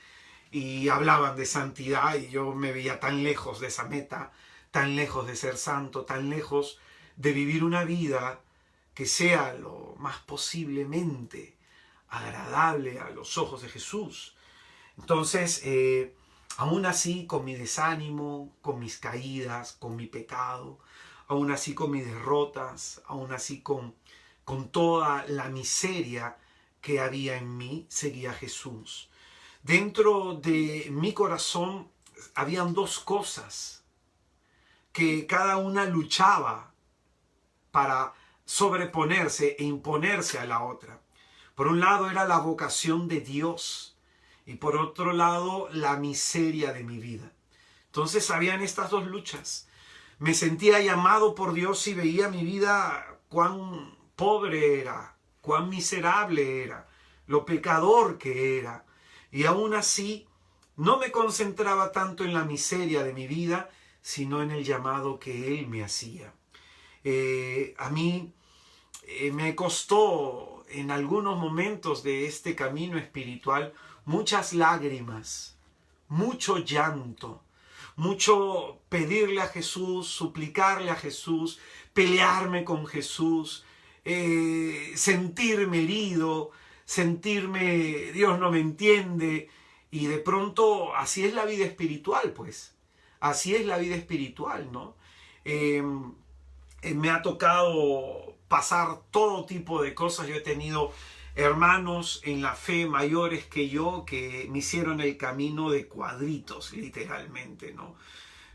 y hablaban de santidad y yo me veía tan lejos de esa meta, tan lejos de ser santo, tan lejos de vivir una vida que sea lo más posiblemente agradable a los ojos de Jesús. Entonces, aún así, con mi desánimo, con mis caídas, con mi pecado, aún así con mis derrotas, aún así con toda la miseria que había en mí, seguía a Jesús. Dentro de mi corazón habían dos cosas que cada una luchaba para sobreponerse e imponerse a la otra. Por un lado era la vocación de Dios, y por otro lado la miseria de mi vida. Entonces habían estas dos luchas. Me sentía llamado por Dios y veía mi vida cuán pobre era, cuán miserable era, lo pecador que era. Y aún así no me concentraba tanto en la miseria de mi vida, sino en el llamado que Él me hacía. A mí me costó en algunos momentos de este camino espiritual muchas lágrimas, mucho llanto, mucho pedirle a Jesús, suplicarle a Jesús, pelearme con Jesús, sentirme herido, sentirme Dios no me entiende. Y de pronto así es la vida espiritual, pues. Así es la vida espiritual, ¿no? Me ha tocado pasar todo tipo de cosas. Yo he tenido hermanos en la fe mayores que yo que me hicieron el camino de cuadritos, literalmente, ¿no?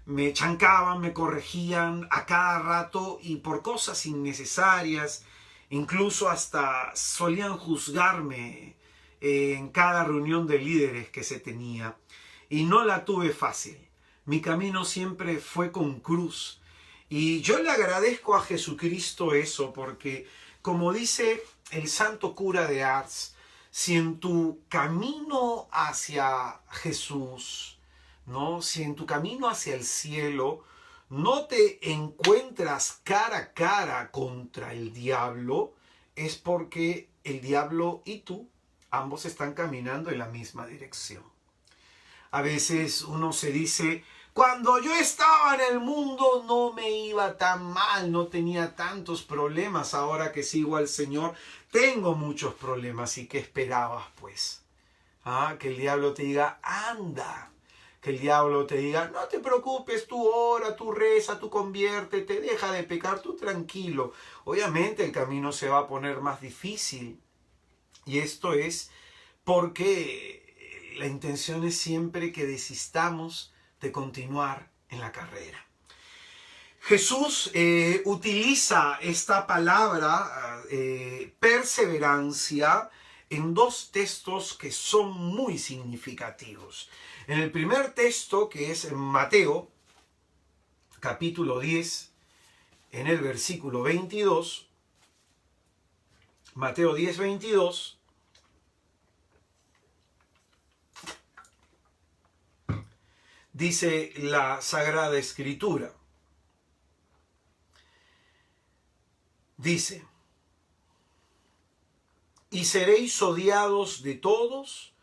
Me chancaban, me corregían a cada rato y por cosas innecesarias, incluso hasta solían juzgarme en cada reunión de líderes que se tenía. Y no la tuve fácil. Mi camino siempre fue con cruz. Y yo le agradezco a Jesucristo eso, porque como dice el santo cura de Ars, si en tu camino hacia Jesús, ¿no? Si en tu camino hacia el cielo no te encuentras cara a cara contra el diablo, es porque el diablo y tú ambos están caminando en la misma dirección. A veces uno se dice, cuando yo estaba en el mundo no me iba tan mal, no tenía tantos problemas, ahora que sigo al Señor tengo muchos problemas. ¿Y qué esperabas, pues? Que el diablo te diga, anda. Que el diablo te diga, no te preocupes, tú ora, tú reza, tú conviértete, deja de pecar, tú tranquilo. Obviamente el camino se va a poner más difícil. Y esto es porque la intención es siempre que desistamos de continuar en la carrera. Jesús utiliza esta palabra perseverancia en dos textos que son muy significativos. En el primer texto, que es en Mateo, capítulo 10, en el versículo 22, Mateo 10, 22, dice la Sagrada Escritura. Dice, y seréis odiados de todos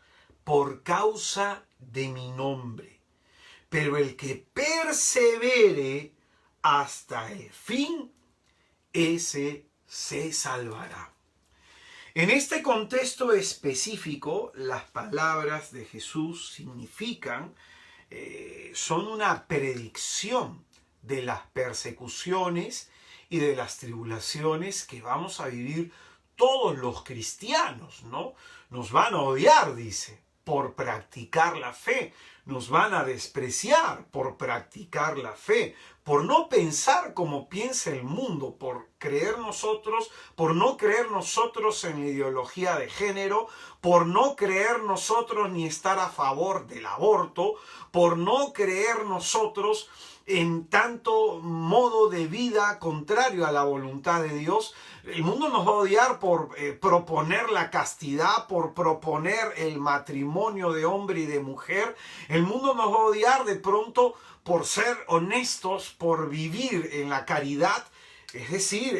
por causa de mi nombre, pero el que persevere hasta el fin, ese se salvará. En este contexto específico, las palabras de Jesús significan, son una predicción de las persecuciones y de las tribulaciones que vamos a vivir todos los cristianos, ¿no? Nos van a odiar, dice, por practicar la fe. Nos van a despreciar por practicar la fe, por no pensar como piensa el mundo, por no creer nosotros en la ideología de género, por no creer nosotros ni estar a favor del aborto, por no creer nosotros en tanto modo de vida contrario a la voluntad de Dios. El mundo nos va a odiar por proponer la castidad, por proponer el matrimonio de hombre y de mujer. El mundo nos va a odiar de pronto por ser honestos, por vivir en la caridad. Es decir,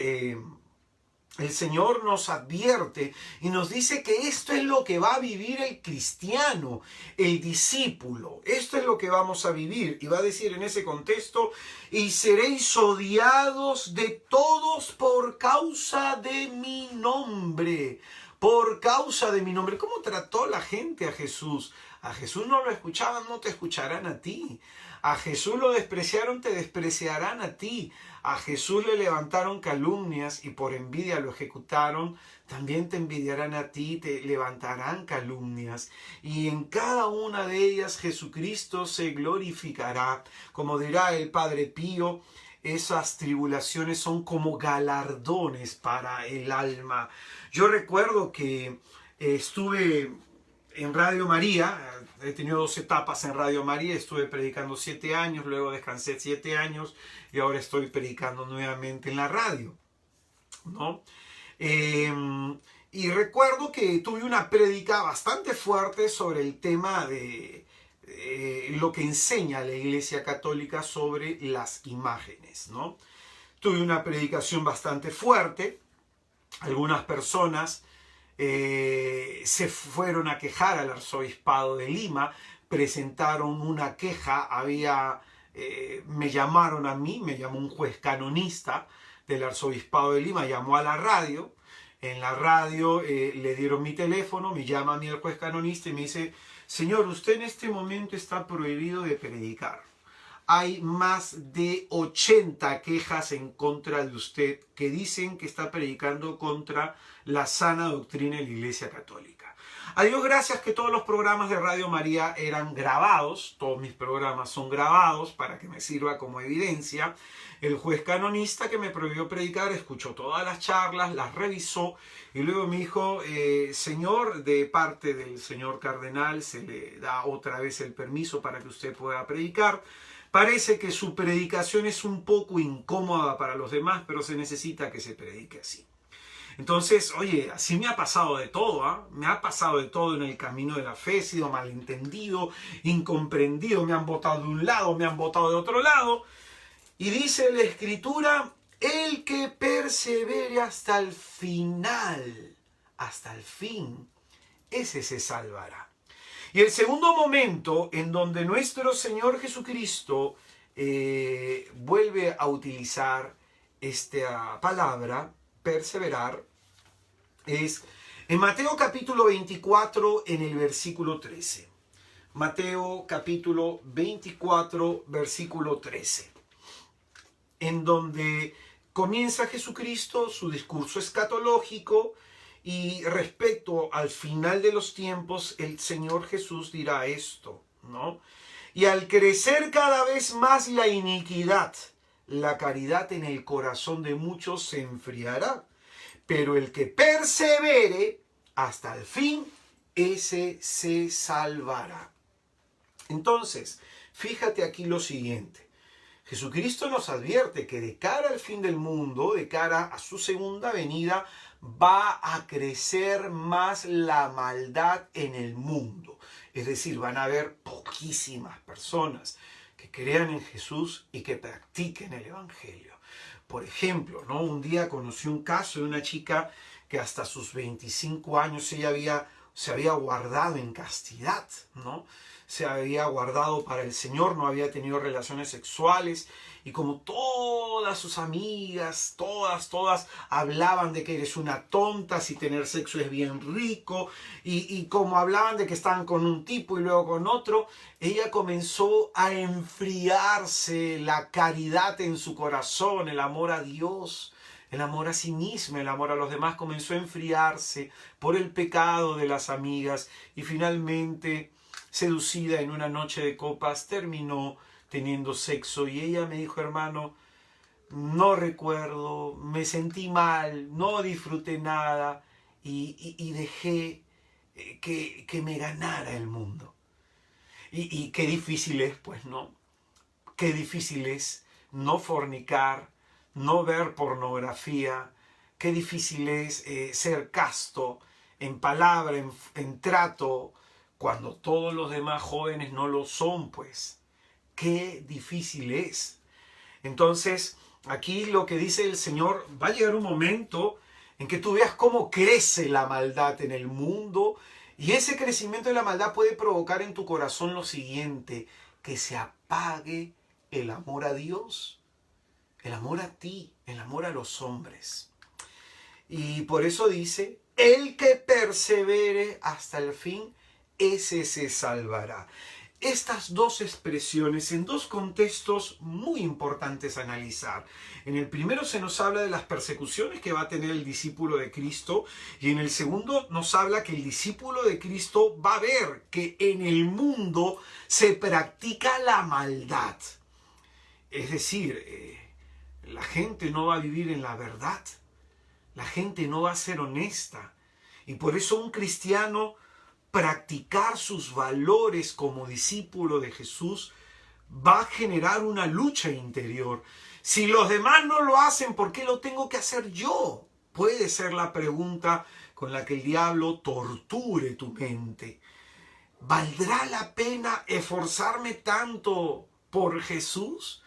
el Señor nos advierte y nos dice que esto es lo que va a vivir el cristiano, el discípulo. Esto es lo que vamos a vivir. Y va a decir en ese contexto, y seréis odiados de todos por causa de mi nombre. Por causa de mi nombre. ¿Cómo trató la gente a Jesús? A Jesús no lo escuchaban, no te escucharán a ti. A Jesús lo despreciaron, te despreciarán a ti. A Jesús le levantaron calumnias y por envidia lo ejecutaron. También te envidiarán a ti, te levantarán calumnias. Y en cada una de ellas Jesucristo se glorificará. Como dirá el Padre Pío, esas tribulaciones son como galardones para el alma. Yo recuerdo que estuve en Radio María, he tenido 2 etapas en Radio María, estuve predicando 7 años, luego descansé 7 años y ahora estoy predicando nuevamente en la radio, ¿no? Y recuerdo que tuve una prédica bastante fuerte sobre el tema de lo que enseña la Iglesia Católica sobre las imágenes, ¿no? Tuve una predicación bastante fuerte. Algunas personas se fueron a quejar al arzobispado de Lima, presentaron una queja, me llamaron a mí, me llamó un juez canonista del arzobispado de Lima, llamó a la radio, en la radio le dieron mi teléfono, me llama a mí el juez canonista y me dice: señor, usted en este momento está prohibido de predicar. Hay más de 80 quejas en contra de usted que dicen que está predicando contra la sana doctrina de la Iglesia Católica. A Dios gracias que todos los programas de Radio María eran grabados, todos mis programas son grabados para que me sirva como evidencia. El juez canonista que me prohibió predicar escuchó todas las charlas, las revisó y luego me dijo: señor, de parte del señor cardenal se le da otra vez el permiso para que usted pueda predicar. Parece que su predicación es un poco incómoda para los demás, pero se necesita que se predique así. Entonces, oye, así me ha pasado de todo, ¿eh? Me ha pasado de todo en el camino de la fe, he sido malentendido, incomprendido, me han votado de un lado, me han votado de otro lado. Y dice la Escritura: el que persevere hasta el final, hasta el fin, ese se salvará. Y el segundo momento en donde nuestro Señor Jesucristo vuelve a utilizar esta palabra, perseverar, es en Mateo capítulo 24 en el versículo 13. Mateo capítulo 24 versículo 13. En donde comienza Jesucristo su discurso escatológico. Y respecto al final de los tiempos, el Señor Jesús dirá esto, ¿no? Y al crecer cada vez más la iniquidad, la caridad en el corazón de muchos se enfriará. Pero el que persevere hasta el fin, ese se salvará. Entonces, fíjate aquí lo siguiente. Jesucristo nos advierte que de cara al fin del mundo, de cara a su segunda venida, va a crecer más la maldad en el mundo. Es decir, van a haber poquísimas personas que crean en Jesús y que practiquen el Evangelio. Por ejemplo, ¿no? Un día conocí un caso de una chica que hasta sus 25 años ella se había guardado en castidad, ¿no? Se había guardado para el Señor, no había tenido relaciones sexuales, y como todas sus amigas, todas hablaban de que eres una tonta, si tener sexo es bien rico, y como hablaban de que estaban con un tipo y luego con otro, ella comenzó a enfriarse, la caridad en su corazón, el amor a Dios, el amor a sí misma, el amor a los demás comenzó a enfriarse por el pecado de las amigas, y finalmente, seducida en una noche de copas, terminó teniendo sexo. Y ella me dijo: hermano, no recuerdo, me sentí mal, no disfruté nada y dejé que me ganara el mundo. Y qué difícil es, pues, ¿no? Qué difícil es no fornicar, no ver pornografía, qué difícil es ser casto en palabra, en trato, cuando todos los demás jóvenes no lo son, pues. Qué difícil es. Entonces, aquí lo que dice el Señor, va a llegar un momento en que tú veas cómo crece la maldad en el mundo, y ese crecimiento de la maldad puede provocar en tu corazón lo siguiente: que se apague el amor a Dios, el amor a ti, el amor a los hombres. Y por eso dice: el que persevere hasta el fin, ese se salvará. Estas dos expresiones en dos contextos muy importantes a analizar. En el primero se nos habla de las persecuciones que va a tener el discípulo de Cristo, y en el segundo nos habla que el discípulo de Cristo va a ver que en el mundo se practica la maldad. Es decir, la gente no va a vivir en la verdad, la gente no va a ser honesta, y por eso un cristiano practicar sus valores como discípulo de Jesús va a generar una lucha interior. Si los demás no lo hacen, ¿por qué lo tengo que hacer yo? Puede ser la pregunta con la que el diablo torture tu mente. ¿Valdrá la pena esforzarme tanto por Jesús?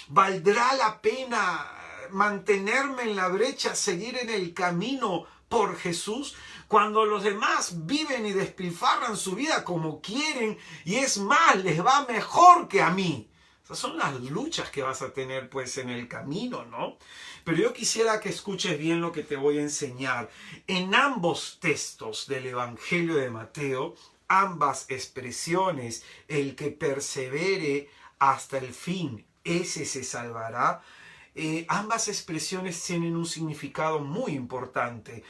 ¿Valdrá la pena mantenerme en la brecha, seguir en el camino por Jesús, cuando los demás viven y despilfarran su vida como quieren y es más, les va mejor que a mí? Esas son las luchas que vas a tener pues en el camino, ¿no? Pero yo quisiera que escuches bien lo que te voy a enseñar. En ambos textos del Evangelio de Mateo, ambas expresiones, el que persevere hasta el fin, ese se salvará. Ambas expresiones tienen un significado muy importante.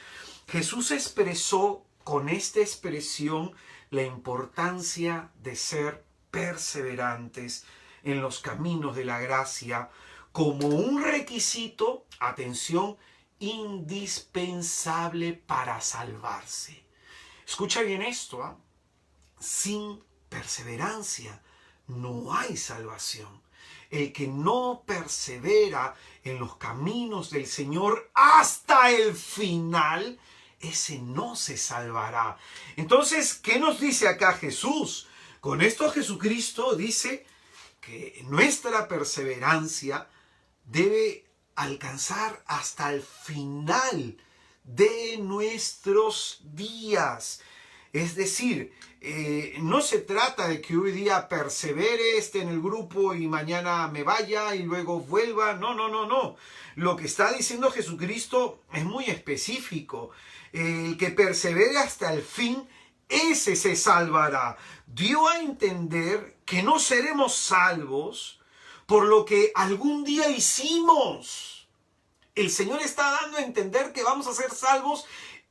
Jesús expresó con esta expresión la importancia de ser perseverantes en los caminos de la gracia como un requisito, atención, indispensable para salvarse. Escucha bien esto, ¿eh? Sin perseverancia no hay salvación. El que no persevera en los caminos del Señor hasta el final, ese no se salvará. Entonces, ¿qué nos dice acá Jesús? Con esto Jesucristo dice que nuestra perseverancia debe alcanzar hasta el final de nuestros días. Es decir, no se trata de que hoy día persevere, esté en el grupo y mañana me vaya y luego vuelva. No, no, no, no. Lo que está diciendo Jesucristo es muy específico. El que persevere hasta el fin, ese se salvará. Dio a entender que no seremos salvos por lo que algún día hicimos. El Señor está dando a entender que vamos a ser salvos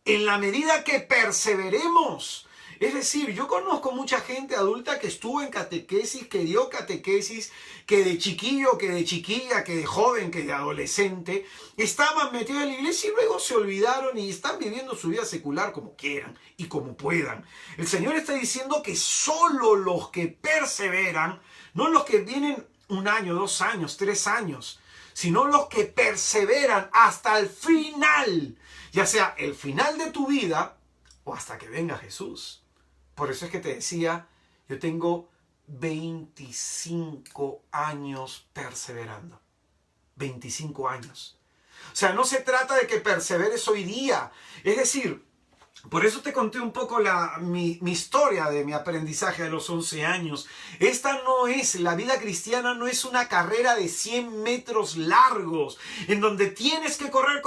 en la medida que perseveremos. Es decir, yo conozco mucha gente adulta que estuvo en catequesis, que dio catequesis, que de chiquillo, que de chiquilla, que de joven, que de adolescente, estaban metidos en la iglesia y luego se olvidaron y están viviendo su vida secular como quieran y como puedan. El Señor está diciendo que solo los que perseveran, no los que vienen 1 año, 2 años, 3 años, sino los que perseveran hasta el final, ya sea el final de tu vida o hasta que venga Jesús. Por eso es que te decía, yo tengo 25 años perseverando. 25 años. O sea, no se trata de que perseveres hoy día. Es decir, por eso te conté un poco mi historia de mi aprendizaje a los 11 años. La vida cristiana no es una carrera de 100 metros largos, en donde tienes que correr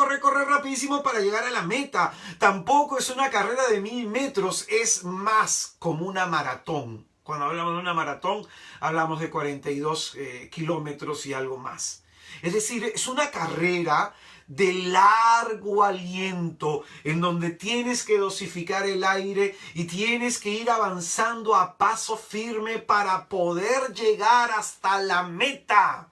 rapidísimo para llegar a la meta. Tampoco es una carrera de 1000 metros, es más como una maratón. Cuando hablamos de una maratón, hablamos de 42 kilómetros y algo más. Es decir, es una carrera de largo aliento, en donde tienes que dosificar el aire y tienes que ir avanzando a paso firme para poder llegar hasta la meta.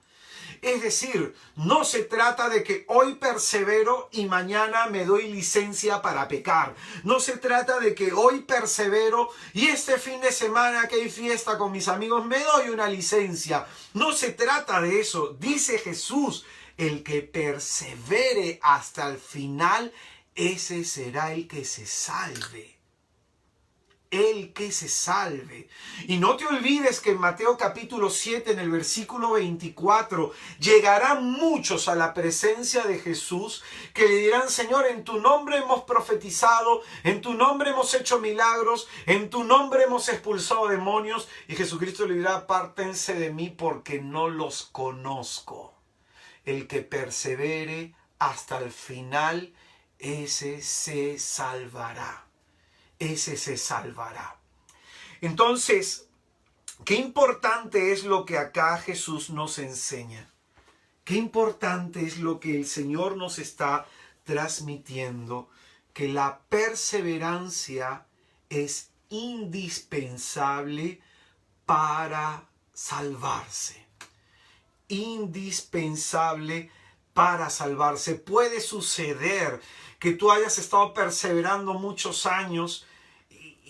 Es decir, no se trata de que hoy persevero y mañana me doy licencia para pecar. No se trata de que hoy persevero y este fin de semana que hay fiesta con mis amigos me doy una licencia. No se trata de eso. Dice Jesús, el que persevere hasta el final, ese será el que se salve. El que se salve. Y no te olvides que en Mateo capítulo 7, en el versículo 24, llegarán muchos a la presencia de Jesús que le dirán, Señor, en tu nombre hemos profetizado, en tu nombre hemos hecho milagros, en tu nombre hemos expulsado demonios. Y Jesucristo le dirá, apártense de mí porque no los conozco. El que persevere hasta el final, ese se salvará. Ese se salvará. Entonces, qué importante es lo que acá Jesús nos enseña. Qué importante es lo que el Señor nos está transmitiendo, que la perseverancia es indispensable para salvarse. Indispensable para salvarse. Puede suceder que tú hayas estado perseverando muchos años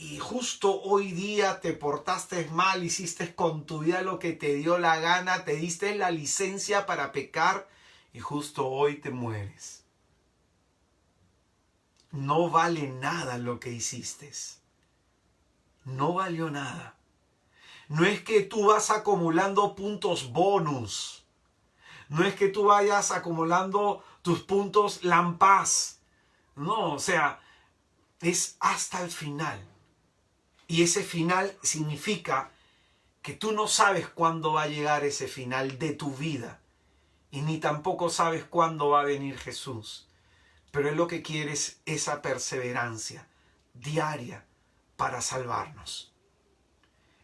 y justo hoy día te portaste mal, hiciste con tu vida lo que te dio la gana, te diste la licencia para pecar y justo hoy te mueres. No vale nada lo que hiciste. No valió nada. No es que tú vas acumulando puntos bonus. No es que tú vayas acumulando tus puntos lampaz. No, o sea, es hasta el final. Y ese final significa que tú no sabes cuándo va a llegar ese final de tu vida. Y ni tampoco sabes cuándo va a venir Jesús. Pero Él lo que quiere es esa perseverancia diaria para salvarnos.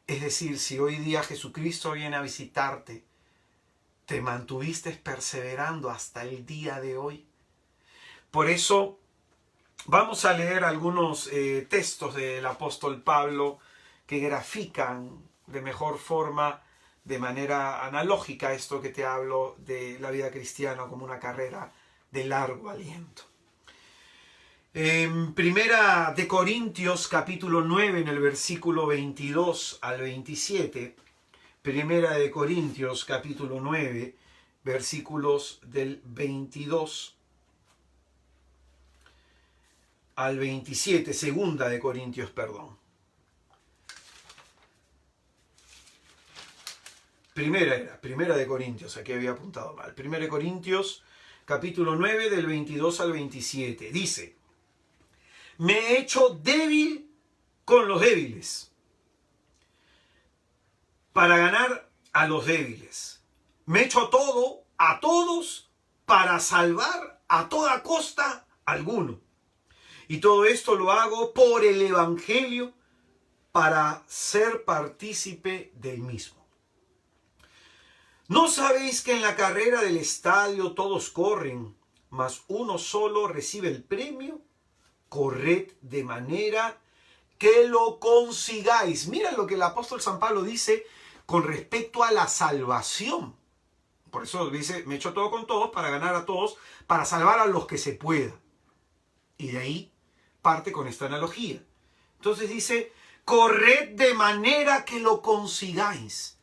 Es decir, si hoy día Jesucristo viene a visitarte, ¿te mantuviste perseverando hasta el día de hoy? Por eso vamos a leer algunos textos del apóstol Pablo que grafican de mejor forma, de manera analógica, esto que te hablo de la vida cristiana como una carrera de largo aliento. En Primera de Corintios capítulo 9, en el versículo 22 al 27, Primera de Corintios capítulo 9, versículos del 22 al 27, Segunda de Corintios, perdón. Primera de Corintios, aquí había apuntado mal. Primera de Corintios capítulo 9, del 22 al 27, dice: me he hecho débil con los débiles, para ganar a los débiles. Me he hecho todo, a todos, para salvar a toda costa a alguno. Y todo esto lo hago por el Evangelio, para ser partícipe del mismo. ¿No sabéis que en la carrera del estadio todos corren, mas uno solo recibe el premio? Corred de manera que lo consigáis. Mira lo que el apóstol San Pablo dice con respecto a la salvación. Por eso dice, me he hecho todo con todos para ganar a todos, para salvar a los que se pueda. Y de ahí parte con esta analogía. Entonces dice, corred de manera que lo consigáis.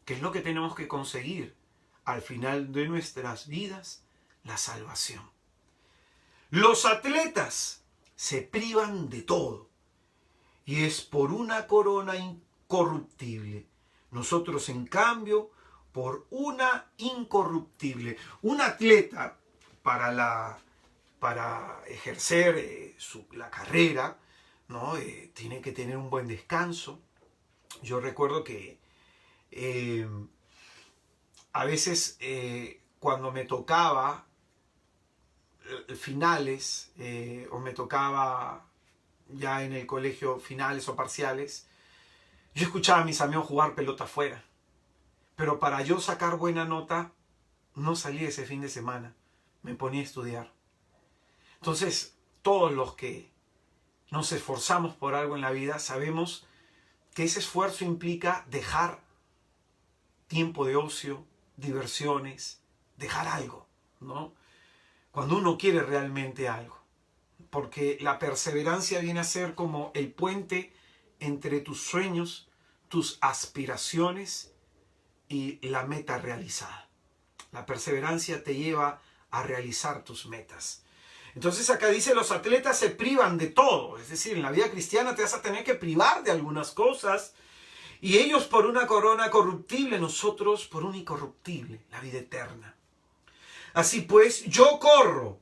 ¿Qué es lo que tenemos que conseguir? Al final de nuestras vidas, la salvación. Los atletas se privan de todo, y es por una corona incorruptible. Nosotros, en cambio, por una incorruptible. Un atleta, para ejercer la carrera, ¿no? Tiene que tener un buen descanso. Yo recuerdo que a veces cuando me tocaba finales, o me tocaba ya en el colegio finales o parciales, yo escuchaba a mis amigos jugar pelota afuera, pero para yo sacar buena nota no salí ese fin de semana, me ponía a estudiar. Entonces, todos los que nos esforzamos por algo en la vida sabemos que ese esfuerzo implica dejar tiempo de ocio, diversiones, dejar algo, ¿no? Cuando uno quiere realmente algo. Porque la perseverancia viene a ser como el puente entre tus sueños, tus aspiraciones y la meta realizada. La perseverancia te lleva a realizar tus metas. Entonces acá dice, los atletas se privan de todo. Es decir, en la vida cristiana te vas a tener que privar de algunas cosas. Y ellos por una corona corruptible, nosotros por una incorruptible, la vida eterna. Así pues, yo corro,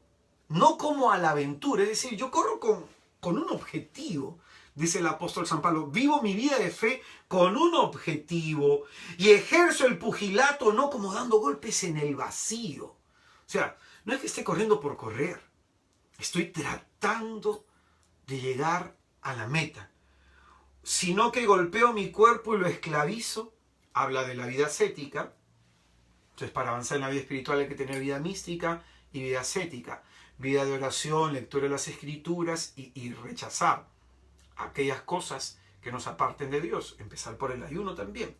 no como a la aventura, es decir, yo corro con un objetivo, dice el apóstol San Pablo. Vivo mi vida de fe con un objetivo y ejerzo el pugilato no como dando golpes en el vacío. O sea, no es que esté corriendo por correr, estoy tratando de llegar a la meta, sino que golpeo mi cuerpo y lo esclavizo. Habla de la vida ascética. Entonces, para avanzar en la vida espiritual hay que tener vida mística y vida ascética. Vida de oración, lectura de las escrituras y rechazar aquellas cosas que nos aparten de Dios. Empezar por el ayuno también.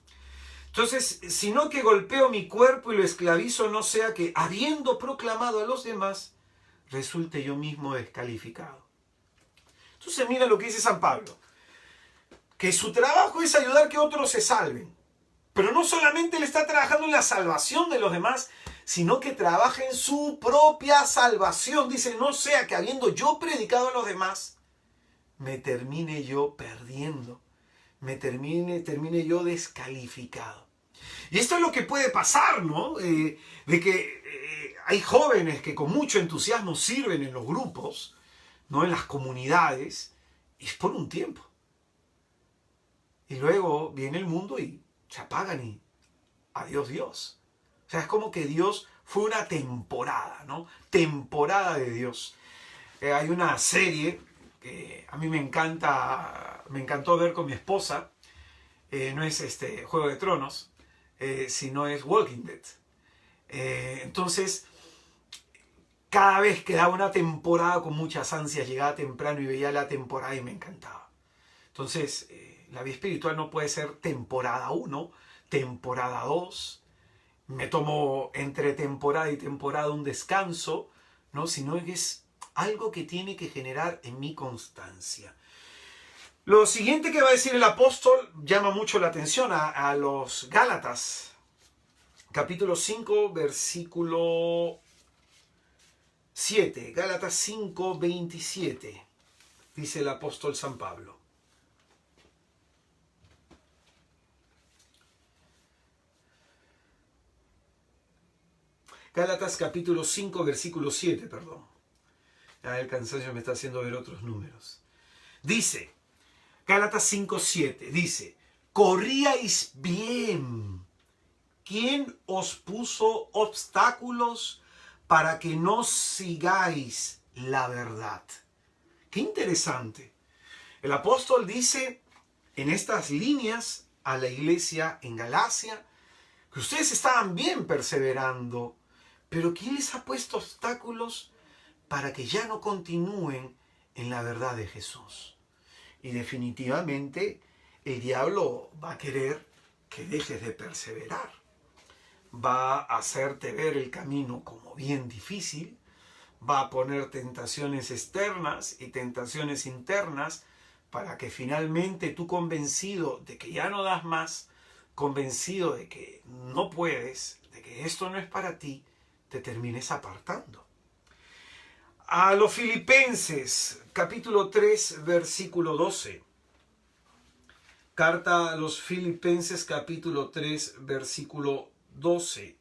Entonces, sino que golpeo mi cuerpo y lo esclavizo, no sea que, habiendo proclamado a los demás, resulte yo mismo descalificado. Entonces, mira lo que dice San Pablo. que su trabajo es ayudar que otros se salven. Pero no solamente él está trabajando en la salvación de los demás, sino que trabaja en su propia salvación. Dice, no sea que habiendo yo predicado a los demás, me termine yo perdiendo, me termine yo descalificado. Y esto es lo que puede pasar, ¿no? De que hay jóvenes que con mucho entusiasmo sirven en los grupos, ¿no? En las comunidades, y es por un tiempo. Y luego viene el mundo y se apagan y adiós Dios. O sea, es como que Dios fue una temporada, ¿no? Temporada de Dios. Hay una serie que a mí me encantó ver con mi esposa. No es Juego de Tronos, sino es Walking Dead. Entonces, cada vez que daba una temporada con muchas ansias, llegaba temprano y veía la temporada y me encantaba. Entonces, la vida espiritual no puede ser temporada 1, temporada 2. Me tomo entre temporada y temporada un descanso, ¿no? Sino que es algo que tiene que generar en mí constancia. Lo siguiente que va a decir el apóstol llama mucho la atención a los Gálatas, capítulo 5, versículo 7. Gálatas 5, 27, dice el apóstol San Pablo. Gálatas capítulo 5, versículo 7, perdón. Ya el cansancio me está haciendo ver otros números. Dice, Gálatas 5, 7, dice, corríais bien. ¿Quién os puso obstáculos para que no sigáis la verdad? Qué interesante. El apóstol dice en estas líneas a la iglesia en Galacia que ustedes estaban bien perseverando, pero ¿quién les ha puesto obstáculos para que ya no continúen en la verdad de Jesús? Y definitivamente el diablo va a querer que dejes de perseverar. Va a hacerte ver el camino como bien difícil. Va a poner tentaciones externas y tentaciones internas para que finalmente tú, convencido de que ya no das más, convencido de que no puedes, de que esto no es para ti, te termines apartando. A los Filipenses, capítulo 3, versículo 12. Carta a los Filipenses, capítulo 3, versículo 12.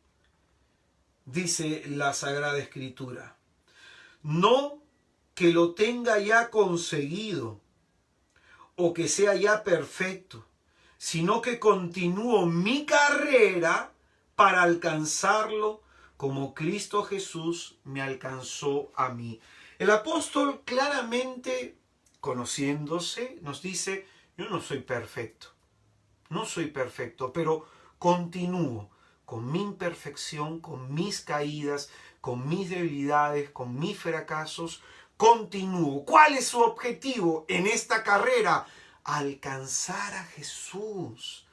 Dice la Sagrada Escritura: no que lo tenga ya conseguido o que sea ya perfecto, sino que continúo mi carrera para alcanzarlo como Cristo Jesús me alcanzó a mí. El apóstol claramente, conociéndose, nos dice, yo no soy perfecto, pero continúo con mi imperfección, con mis caídas, con mis debilidades, con mis fracasos, continúo. ¿Cuál es su objetivo en esta carrera? Alcanzar a Jesús,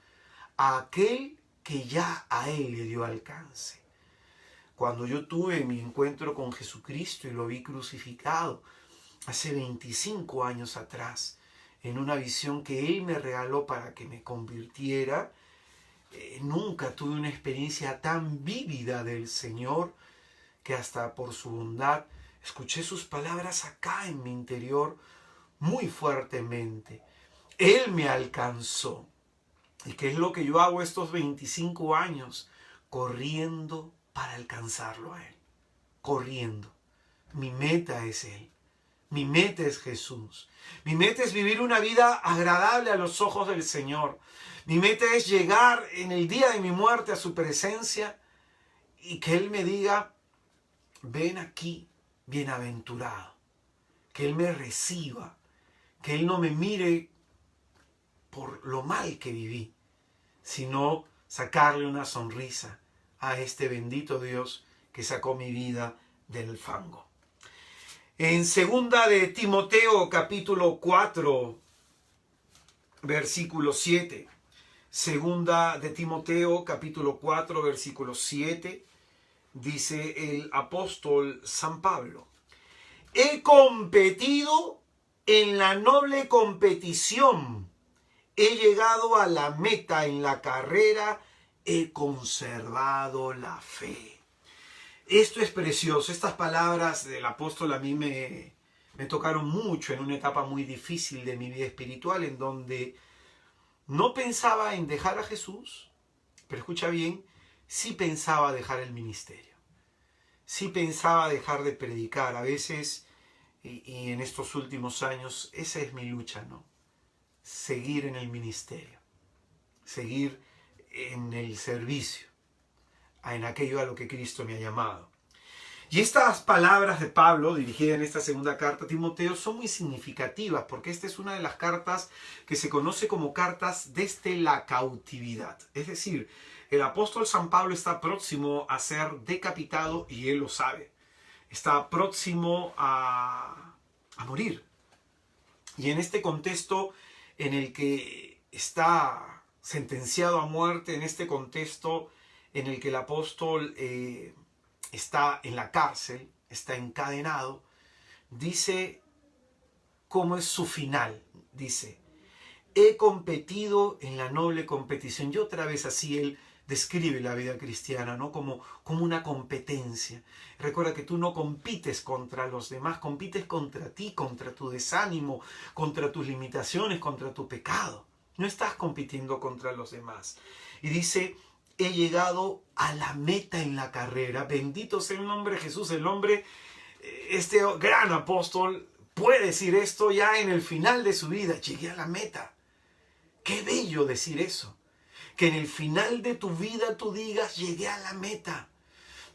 a aquel que ya a él le dio alcance. Cuando yo tuve mi encuentro con Jesucristo y lo vi crucificado hace 25 años atrás, en una visión que Él me regaló para que me convirtiera, nunca tuve una experiencia tan vívida del Señor que hasta por su bondad escuché sus palabras acá en mi interior muy fuertemente. Él me alcanzó. ¿Y qué es lo que yo hago estos 25 años? Corriendo para alcanzarlo a Él. Corriendo. Mi meta es Él. Mi meta es Jesús. Mi meta es vivir una vida agradable a los ojos del Señor. Mi meta es llegar en el día de mi muerte a su presencia y que Él me diga, ven aquí, bienaventurado. Que Él me reciba. Que Él no me mire por lo mal que viví, sino sacarle una sonrisa a este bendito Dios que sacó mi vida del fango. En segunda de Timoteo, capítulo 4, versículo 7. Segunda de Timoteo, capítulo 4, versículo 7, dice el apóstol San Pablo: he competido en la noble competición, he llegado a la meta en la carrera, he conservado la fe. Esto es precioso. Estas palabras del apóstol a mí me tocaron mucho en una etapa muy difícil de mi vida espiritual, en donde no pensaba en dejar a Jesús, pero escucha bien, sí pensaba dejar el ministerio. Sí pensaba dejar de predicar. A veces, y en estos últimos años, esa es mi lucha, ¿no? Seguir en el ministerio, seguir en el servicio, en aquello a lo que Cristo me ha llamado. Y estas palabras de Pablo, dirigidas en esta segunda carta a Timoteo, son muy significativas, porque esta es una de las cartas que se conoce como cartas desde la cautividad. Es decir, el apóstol San Pablo está próximo a ser decapitado y él lo sabe. Está próximo a morir. Y en este contexto en el que está sentenciado a muerte, en este contexto en el que el apóstol está en la cárcel, está encadenado, dice cómo es su final. Dice, he competido en la noble competición. Y otra vez así él describe la vida cristiana, ¿no? Como una competencia. Recuerda que tú no compites contra los demás, compites contra ti, contra tu desánimo, contra tus limitaciones, contra tu pecado. No estás compitiendo contra los demás. Y dice, he llegado a la meta en la carrera. Bendito sea el nombre de Jesús. El hombre, este gran apóstol, puede decir esto ya en el final de su vida. Llegué a la meta. Qué bello decir eso. Que en el final de tu vida tú digas, llegué a la meta.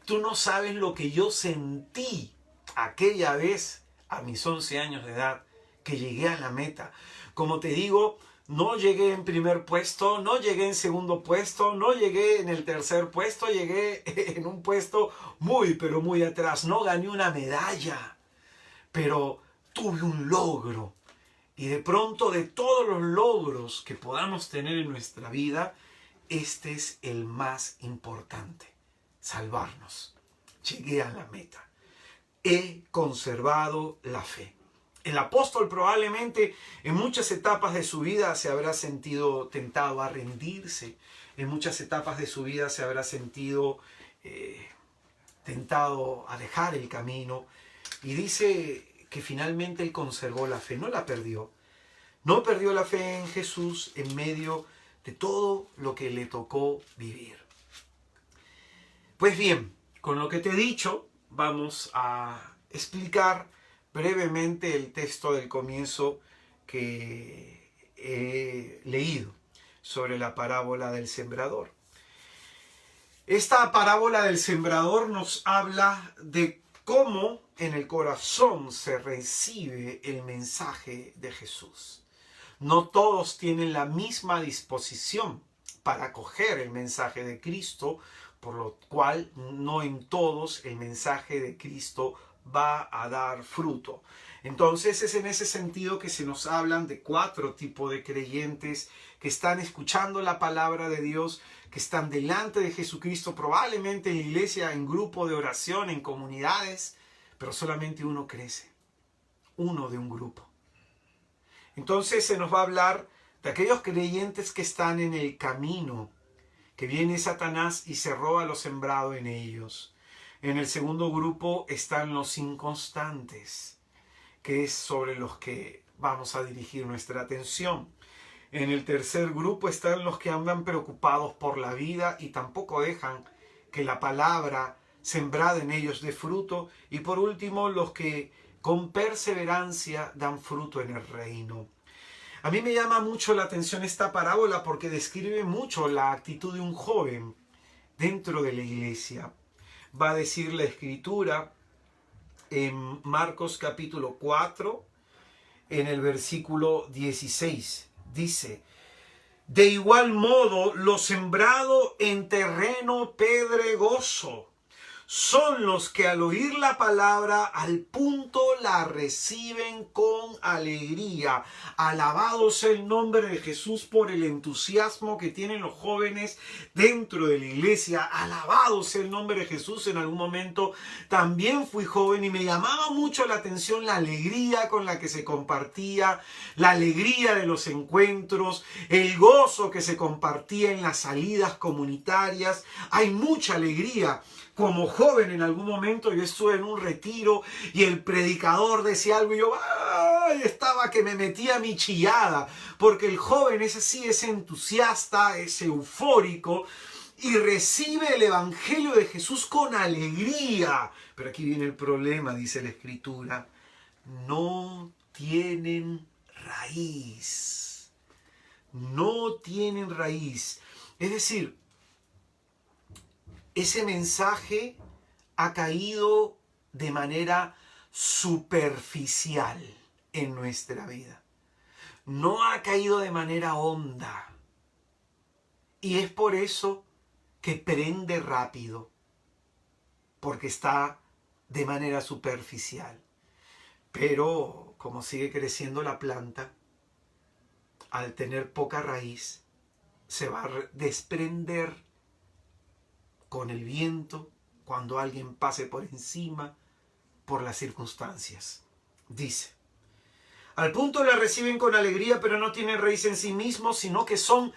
Tú no sabes lo que yo sentí aquella vez a mis 11 años de edad, que llegué a la meta. Como te digo, no llegué en primer puesto, no llegué en segundo puesto, no llegué en el tercer puesto, llegué en un puesto muy, pero muy atrás. No gané una medalla, pero tuve un logro. Y de pronto, de todos los logros que podamos tener en nuestra vida, este es el más importante: salvarnos. Llegué a la meta. He conservado la fe. El apóstol probablemente en muchas etapas de su vida se habrá sentido tentado a rendirse. En muchas etapas de su vida se habrá sentido tentado a dejar el camino. Y dice que finalmente él conservó la fe, no la perdió. No perdió la fe en Jesús en medio de todo lo que le tocó vivir. Pues bien, con lo que te he dicho, vamos a explicar brevemente el texto del comienzo que he leído sobre la parábola del sembrador. Esta parábola del sembrador nos habla de cómo en el corazón se recibe el mensaje de Jesús. No todos tienen la misma disposición para acoger el mensaje de Cristo, por lo cual no en todos el mensaje de Cristo va a dar fruto. Entonces es en ese sentido que se nos hablan de 4 tipos de creyentes que están escuchando la palabra de Dios, que están delante de Jesucristo, probablemente en la iglesia, en grupo de oración, en comunidades, pero solamente uno crece, uno de un grupo. Entonces se nos va a hablar de aquellos creyentes que están en el camino, que viene Satanás y se roba lo sembrado en ellos. En el segundo grupo están los inconstantes, que es sobre los que vamos a dirigir nuestra atención. En el tercer grupo están los que andan preocupados por la vida y tampoco dejan que la palabra sembrada en ellos dé fruto. Y por último, los que con perseverancia dan fruto en el reino. A mí me llama mucho la atención esta parábola porque describe mucho la actitud de un joven dentro de la iglesia. Va a decir la Escritura en Marcos capítulo 4, en el versículo 16. Dice, de igual modo, lo sembrado en terreno pedregoso son los que al oír la palabra al punto la reciben con alegría. Alabado sea el nombre de Jesús por el entusiasmo que tienen los jóvenes dentro de la iglesia. Alabado sea el nombre de Jesús. En algún momento también fui joven y me llamaba mucho la atención la alegría con la que se compartía, la alegría de los encuentros, el gozo que se compartía en las salidas comunitarias. Hay mucha alegría. Como joven en algún momento yo estuve en un retiro y el predicador decía algo y yo estaba que me metía mi chillada, porque el joven es así, es entusiasta, es eufórico y recibe el evangelio de Jesús con alegría. Pero aquí viene el problema, dice la Escritura: no tienen raíz. No tienen raíz. Es decir, ese mensaje ha caído de manera superficial en nuestra vida. No ha caído de manera honda. Y es por eso que prende rápido, porque está de manera superficial. Pero como sigue creciendo la planta, al tener poca raíz, se va a desprender con el viento, cuando alguien pase por encima, por las circunstancias. Dice: al punto la reciben con alegría, pero no tienen raíz en sí mismos, sino que son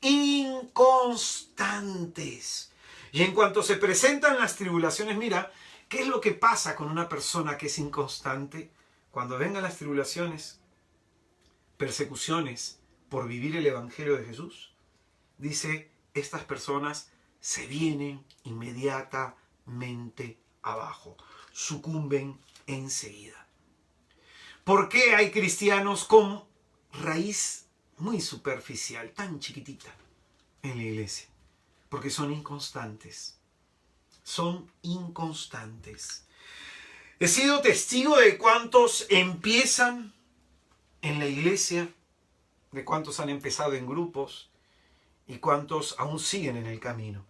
inconstantes. Y en cuanto se presentan las tribulaciones, mira, ¿qué es lo que pasa con una persona que es inconstante? Cuando vengan las tribulaciones, persecuciones por vivir el evangelio de Jesús, dice, estas personas se vienen inmediatamente abajo, sucumben enseguida. ¿Por qué hay cristianos con raíz muy superficial, tan chiquitita en la iglesia? Porque son inconstantes. Son inconstantes. He sido testigo de cuántos empiezan en la iglesia, de cuántos han empezado en grupos y cuántos aún siguen en el camino.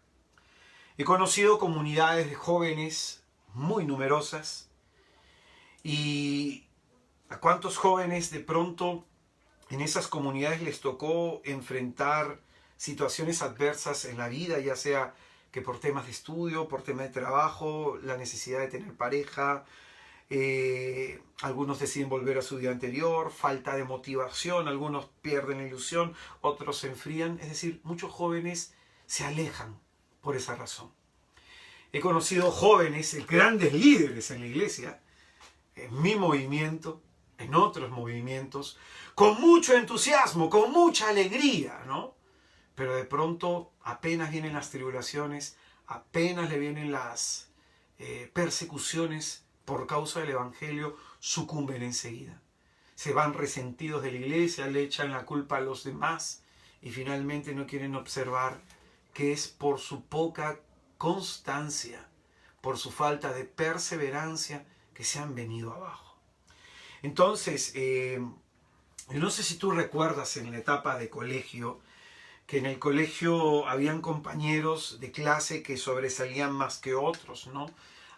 He conocido comunidades de jóvenes muy numerosas y a cuántos jóvenes de pronto en esas comunidades les tocó enfrentar situaciones adversas en la vida, ya sea que por temas de estudio, por temas de trabajo, la necesidad de tener pareja, algunos deciden volver a su vida anterior, falta de motivación, algunos pierden la ilusión, otros se enfrían. Es decir, muchos jóvenes se alejan por esa razón. He conocido jóvenes, grandes líderes en la iglesia, en mi movimiento, en otros movimientos, con mucho entusiasmo, con mucha alegría, ¿no? Pero de pronto apenas vienen las tribulaciones, apenas le vienen las persecuciones por causa del evangelio, sucumben enseguida. Se van resentidos de la iglesia, le echan la culpa a los demás y finalmente no quieren observar que es por su poca constancia, por su falta de perseverancia, que se han venido abajo. Entonces, no sé si tú recuerdas en la etapa de colegio, que en el colegio habían compañeros de clase que sobresalían más que otros, ¿no?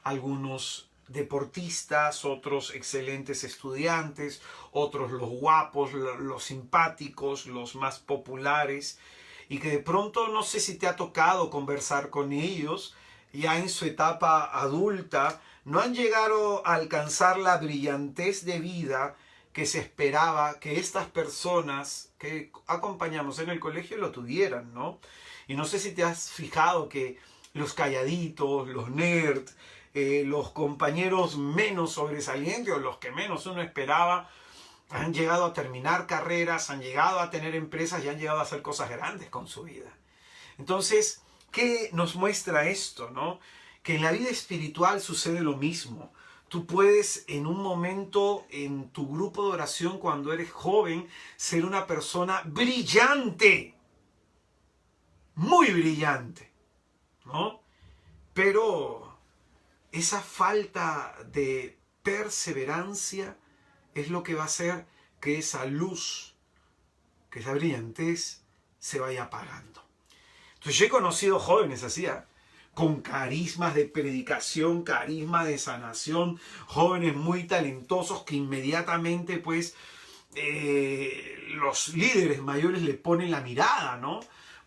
Algunos deportistas, otros excelentes estudiantes, otros los guapos, los simpáticos, los más populares, y que de pronto no sé si te ha tocado conversar con ellos, ya en su etapa adulta, no han llegado a alcanzar la brillantez de vida que se esperaba que estas personas que acompañamos en el colegio lo tuvieran, ¿no? Y no sé si te has fijado que los calladitos, los nerds, los compañeros menos sobresalientes o los que menos uno esperaba, han llegado a terminar carreras, han llegado a tener empresas y han llegado a hacer cosas grandes con su vida. Entonces, ¿qué nos muestra esto, no? Que en la vida espiritual sucede lo mismo. Tú puedes en un momento en tu grupo de oración cuando eres joven ser una persona brillante, muy brillante, ¿no? Pero esa falta de perseverancia es lo que va a hacer que esa luz, que esa brillantez se vaya apagando. Entonces yo he conocido jóvenes así, con carismas de predicación, carisma de sanación, jóvenes muy talentosos que inmediatamente pues los líderes mayores le ponen la mirada, ¿no?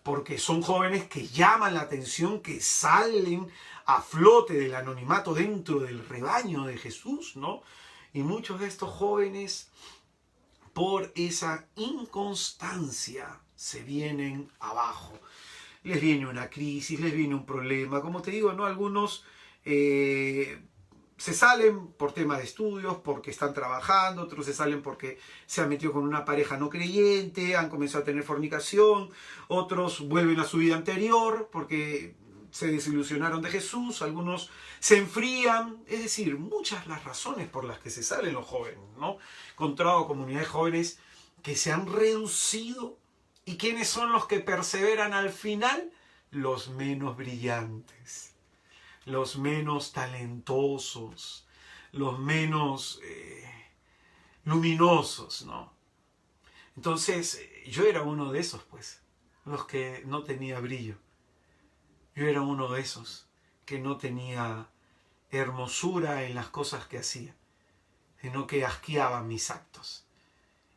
Porque son jóvenes que llaman la atención, que salen a flote del anonimato dentro del rebaño de Jesús, ¿no? Y muchos de estos jóvenes, por esa inconstancia, se vienen abajo. Les viene una crisis, les viene un problema. Como te digo, ¿no? Algunos se salen por temas de estudios, porque están trabajando, otros se salen porque se han metido con una pareja no creyente, han comenzado a tener fornicación, otros vuelven a su vida anterior porque se desilusionaron de Jesús, algunos se enfrían, es decir, muchas las razones por las que se salen los jóvenes, ¿no? He encontrado comunidades jóvenes que se han reducido. ¿Y quiénes son los que perseveran al final? Los menos brillantes, los menos talentosos, los menos luminosos, ¿no? Entonces, yo era uno de esos, pues, los que no tenía brillo. Yo era uno de esos que no tenía hermosura en las cosas que hacía, sino que asqueaba mis actos.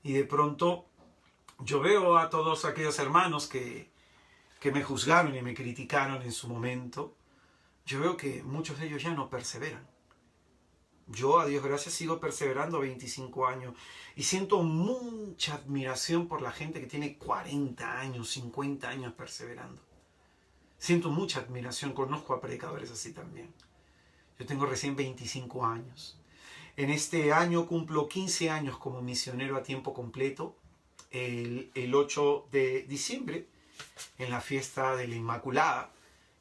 Y de pronto yo veo a todos aquellos hermanos que me juzgaron y me criticaron en su momento. Yo veo que muchos de ellos ya no perseveran. Yo, a Dios gracias, sigo perseverando 25 años y siento mucha admiración por la gente que tiene 40 años, 50 años perseverando. Siento mucha admiración, conozco a predicadores así también. Yo tengo recién 25 años. En este año cumplo 15 años como misionero a tiempo completo. El 8 de diciembre, en la fiesta de la Inmaculada,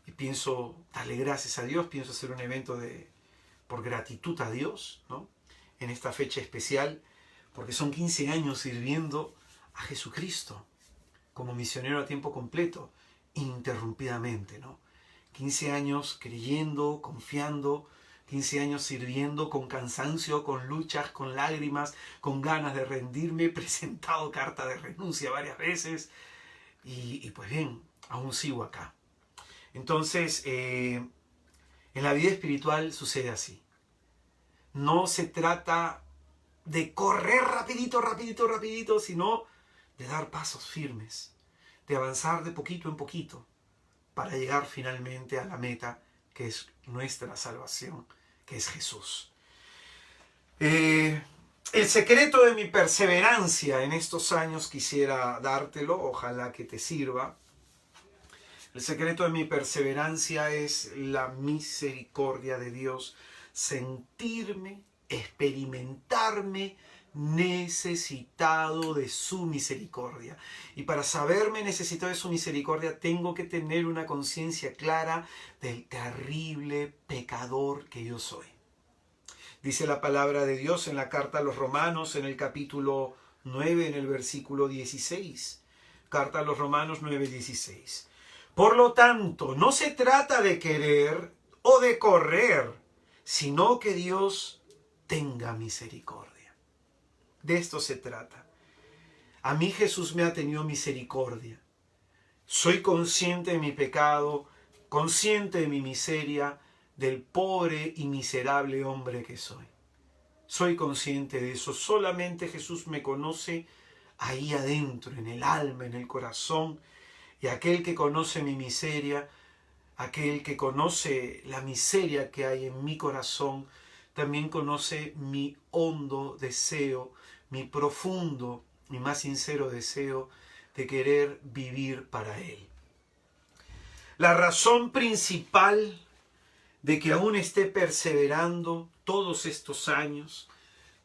y pienso darle gracias a Dios, pienso hacer un evento por gratitud a Dios, ¿no? En esta fecha especial, porque son 15 años sirviendo a Jesucristo como misionero a tiempo completo, ininterrumpidamente, ¿no? 15 años creyendo, confiando, 15 años sirviendo con cansancio, con luchas, con lágrimas, con ganas de rendirme, he presentado carta de renuncia varias veces y pues bien, aún sigo acá. Entonces, en la vida espiritual sucede así. No se trata de correr rapidito, rapidito, rapidito, sino de dar pasos firmes, de avanzar de poquito en poquito para llegar finalmente a la meta que es nuestra salvación, que es Jesús. El secreto de mi perseverancia en estos años quisiera dártelo, ojalá que te sirva. El secreto de mi perseverancia es la misericordia de Dios, sentirme, experimentarme necesitado de su misericordia. Y para saberme necesitado de su misericordia tengo que tener una conciencia clara del terrible pecador que yo soy. Dice la palabra de Dios en la carta a los Romanos, en el capítulo 9, en el versículo 16. Carta a los Romanos 9:16. Por lo tanto, no se trata de querer o de correr, sino que Dios tenga misericordia. De esto se trata. A mí Jesús me ha tenido misericordia. Soy consciente de mi pecado, consciente de mi miseria, del pobre y miserable hombre que soy. Soy consciente de eso. Solamente Jesús me conoce ahí adentro, en el alma, en el corazón. Y aquel que conoce mi miseria, aquel que conoce la miseria que hay en mi corazón, también conoce mi hondo deseo, mi profundo y más sincero deseo de querer vivir para Él. La razón principal de que aún esté perseverando todos estos años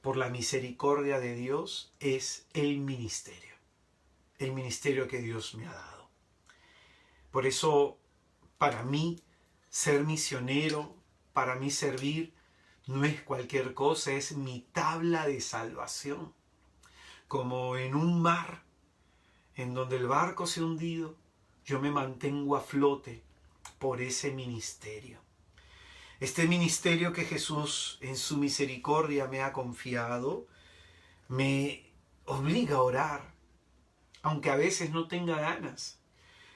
por la misericordia de Dios es el ministerio que Dios me ha dado. Por eso, para mí, ser misionero, para mí servir, no es cualquier cosa, es mi tabla de salvación. Como en un mar, en donde el barco se ha hundido, yo me mantengo a flote por ese ministerio. Este ministerio que Jesús en su misericordia me ha confiado, me obliga a orar, aunque a veces no tenga ganas.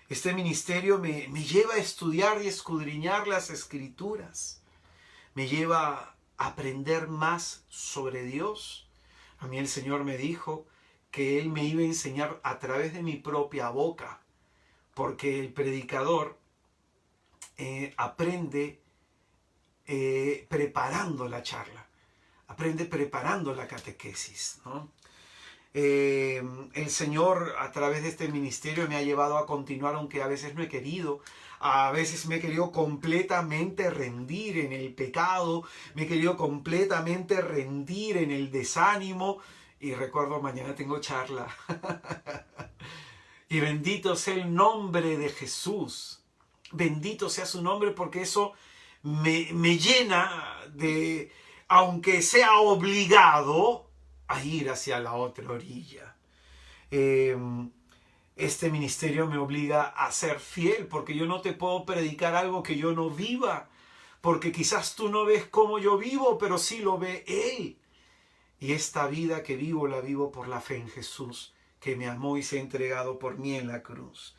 Este ministerio me lleva a estudiar y escudriñar las Escrituras. Me lleva a aprender más sobre Dios. A mí el Señor me dijo que Él me iba a enseñar a través de mi propia boca, porque el predicador aprende preparando la charla, aprende preparando la catequesis, ¿no? El Señor a través de este ministerio me ha llevado a continuar, aunque a veces no he querido. A veces me he querido completamente rendir en el pecado, me he querido completamente rendir en el desánimo. Y recuerdo, mañana tengo charla. Y bendito sea el nombre de Jesús. Bendito sea su nombre, porque eso me llena de, aunque sea obligado, a ir hacia la otra orilla. Este ministerio me obliga a ser fiel, porque yo no te puedo predicar algo que yo no viva, porque quizás tú no ves cómo yo vivo, pero sí lo ve Él. Y esta vida que vivo, la vivo por la fe en Jesús, que me amó y se ha entregado por mí en la cruz.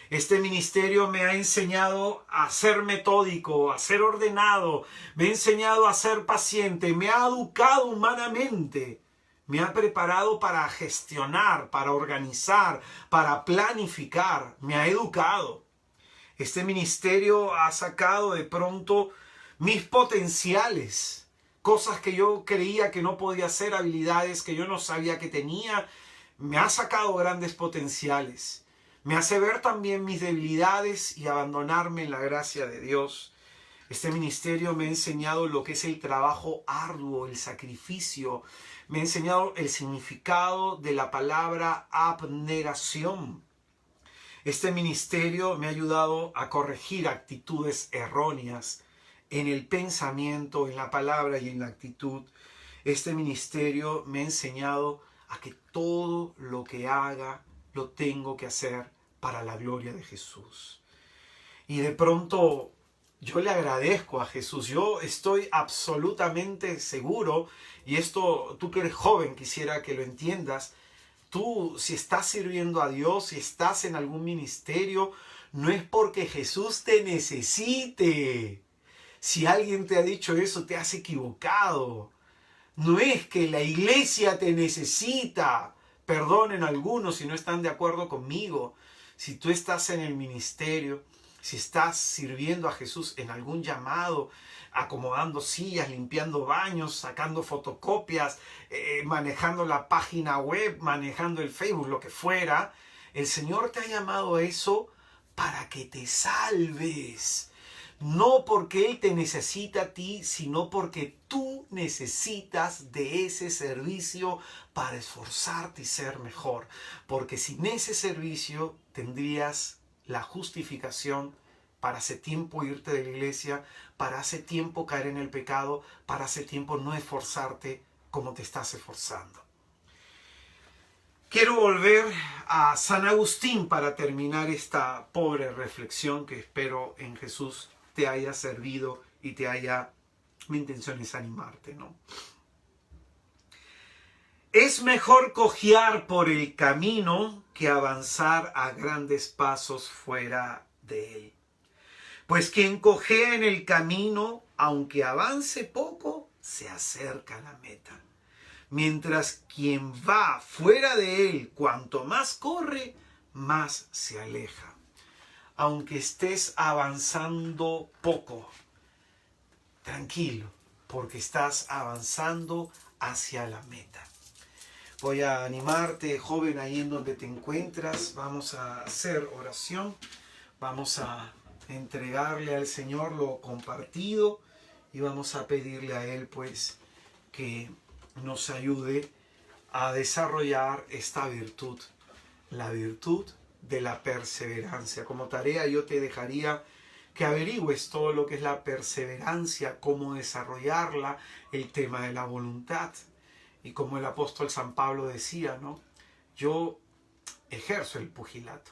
Este ministerio me ha enseñado a ser metódico, a ser ordenado, me ha enseñado a ser paciente, me ha educado humanamente. Me ha preparado para gestionar, para organizar, para planificar. Me ha educado. Este ministerio ha sacado de pronto mis potenciales. Cosas que yo creía que no podía hacer, habilidades que yo no sabía que tenía. Me ha sacado grandes potenciales. Me hace ver también mis debilidades y abandonarme en la gracia de Dios. Este ministerio me ha enseñado lo que es el trabajo arduo, el sacrificio. Me ha enseñado el significado de la palabra abnegación. Este ministerio me ha ayudado a corregir actitudes erróneas en el pensamiento, en la palabra y en la actitud. Este ministerio me ha enseñado a que todo lo que haga lo tengo que hacer para la gloria de Jesús. Y de pronto yo le agradezco a Jesús. Yo estoy absolutamente seguro, y esto tú que eres joven quisiera que lo entiendas. Tú, si estás sirviendo a Dios, si estás en algún ministerio, no es porque Jesús te necesite. Si alguien te ha dicho eso, te has equivocado. No es que la iglesia te necesita. Perdonen algunos si no están de acuerdo conmigo. Si tú estás en el ministerio, si estás sirviendo a Jesús en algún llamado, acomodando sillas, limpiando baños, sacando fotocopias, manejando la página web, manejando el Facebook, lo que fuera, el Señor te ha llamado a eso para que te salves. No porque Él te necesita a ti, sino porque tú necesitas de ese servicio para esforzarte y ser mejor. Porque sin ese servicio tendrías la justificación para hace tiempo irte de la iglesia, para hace tiempo caer en el pecado, para hace tiempo no esforzarte como te estás esforzando. Quiero volver a San Agustín para terminar esta pobre reflexión que espero en Jesús te haya servido y te haya... Mi intención es animarte, ¿no? Es mejor cojear por el camino que avanzar a grandes pasos fuera de él. Pues quien cojea en el camino, aunque avance poco, se acerca a la meta. Mientras quien va fuera de él, cuanto más corre, más se aleja. Aunque estés avanzando poco, tranquilo, porque estás avanzando hacia la meta. Voy a animarte, joven, ahí en donde te encuentras. Vamos a hacer oración. Vamos a entregarle al Señor lo compartido y vamos a pedirle a Él, pues, que nos ayude a desarrollar esta virtud, la virtud de la perseverancia. Como tarea yo te dejaría que averigües todo lo que es la perseverancia, cómo desarrollarla, el tema de la voluntad. Y como el apóstol San Pablo decía, ¿no? Yo ejerzo el pugilato.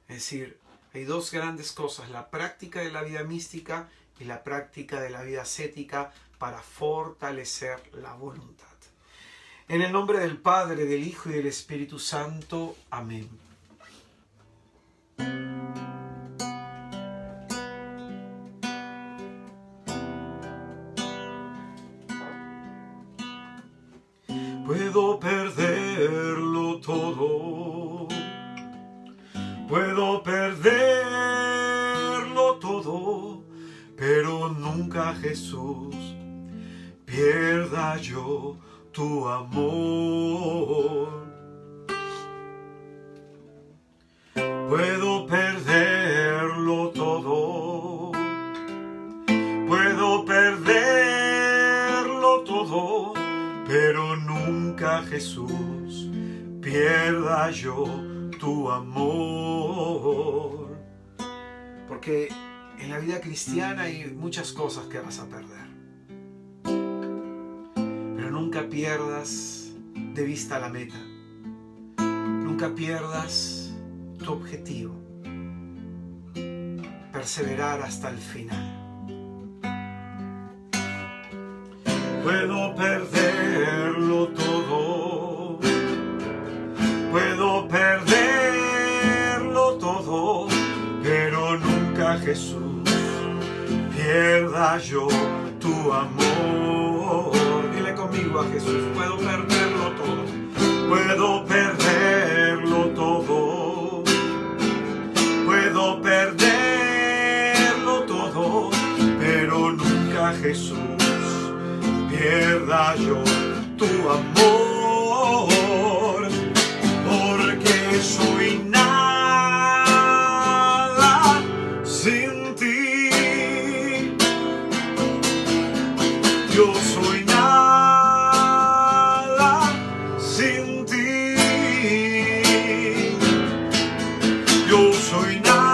Es decir, hay dos grandes cosas, la práctica de la vida mística y la práctica de la vida ascética para fortalecer la voluntad. En el nombre del Padre, del Hijo y del Espíritu Santo. Amén. Puedo perderlo todo, pero nunca, Jesús, pierda yo tu amor. Puedo perderlo todo, puedo perderlo todo, pero nunca, Jesús, pierda yo tu amor. Porque en la vida cristiana hay muchas cosas que vas a perder, pero nunca pierdas de vista la meta, nunca pierdas tu objetivo, perseverar hasta el final. Puedo perderlo todo, puedo perderlo todo, pero nunca, Jesús, pierda yo tu amor. Dile conmigo a Jesús: puedo perderlo todo, puedo perderlo todo, puedo perderlo todo, pero nunca, Jesús, pierda yo tu amor, porque soy nada sin ti. Yo soy nada sin ti. Yo soy nada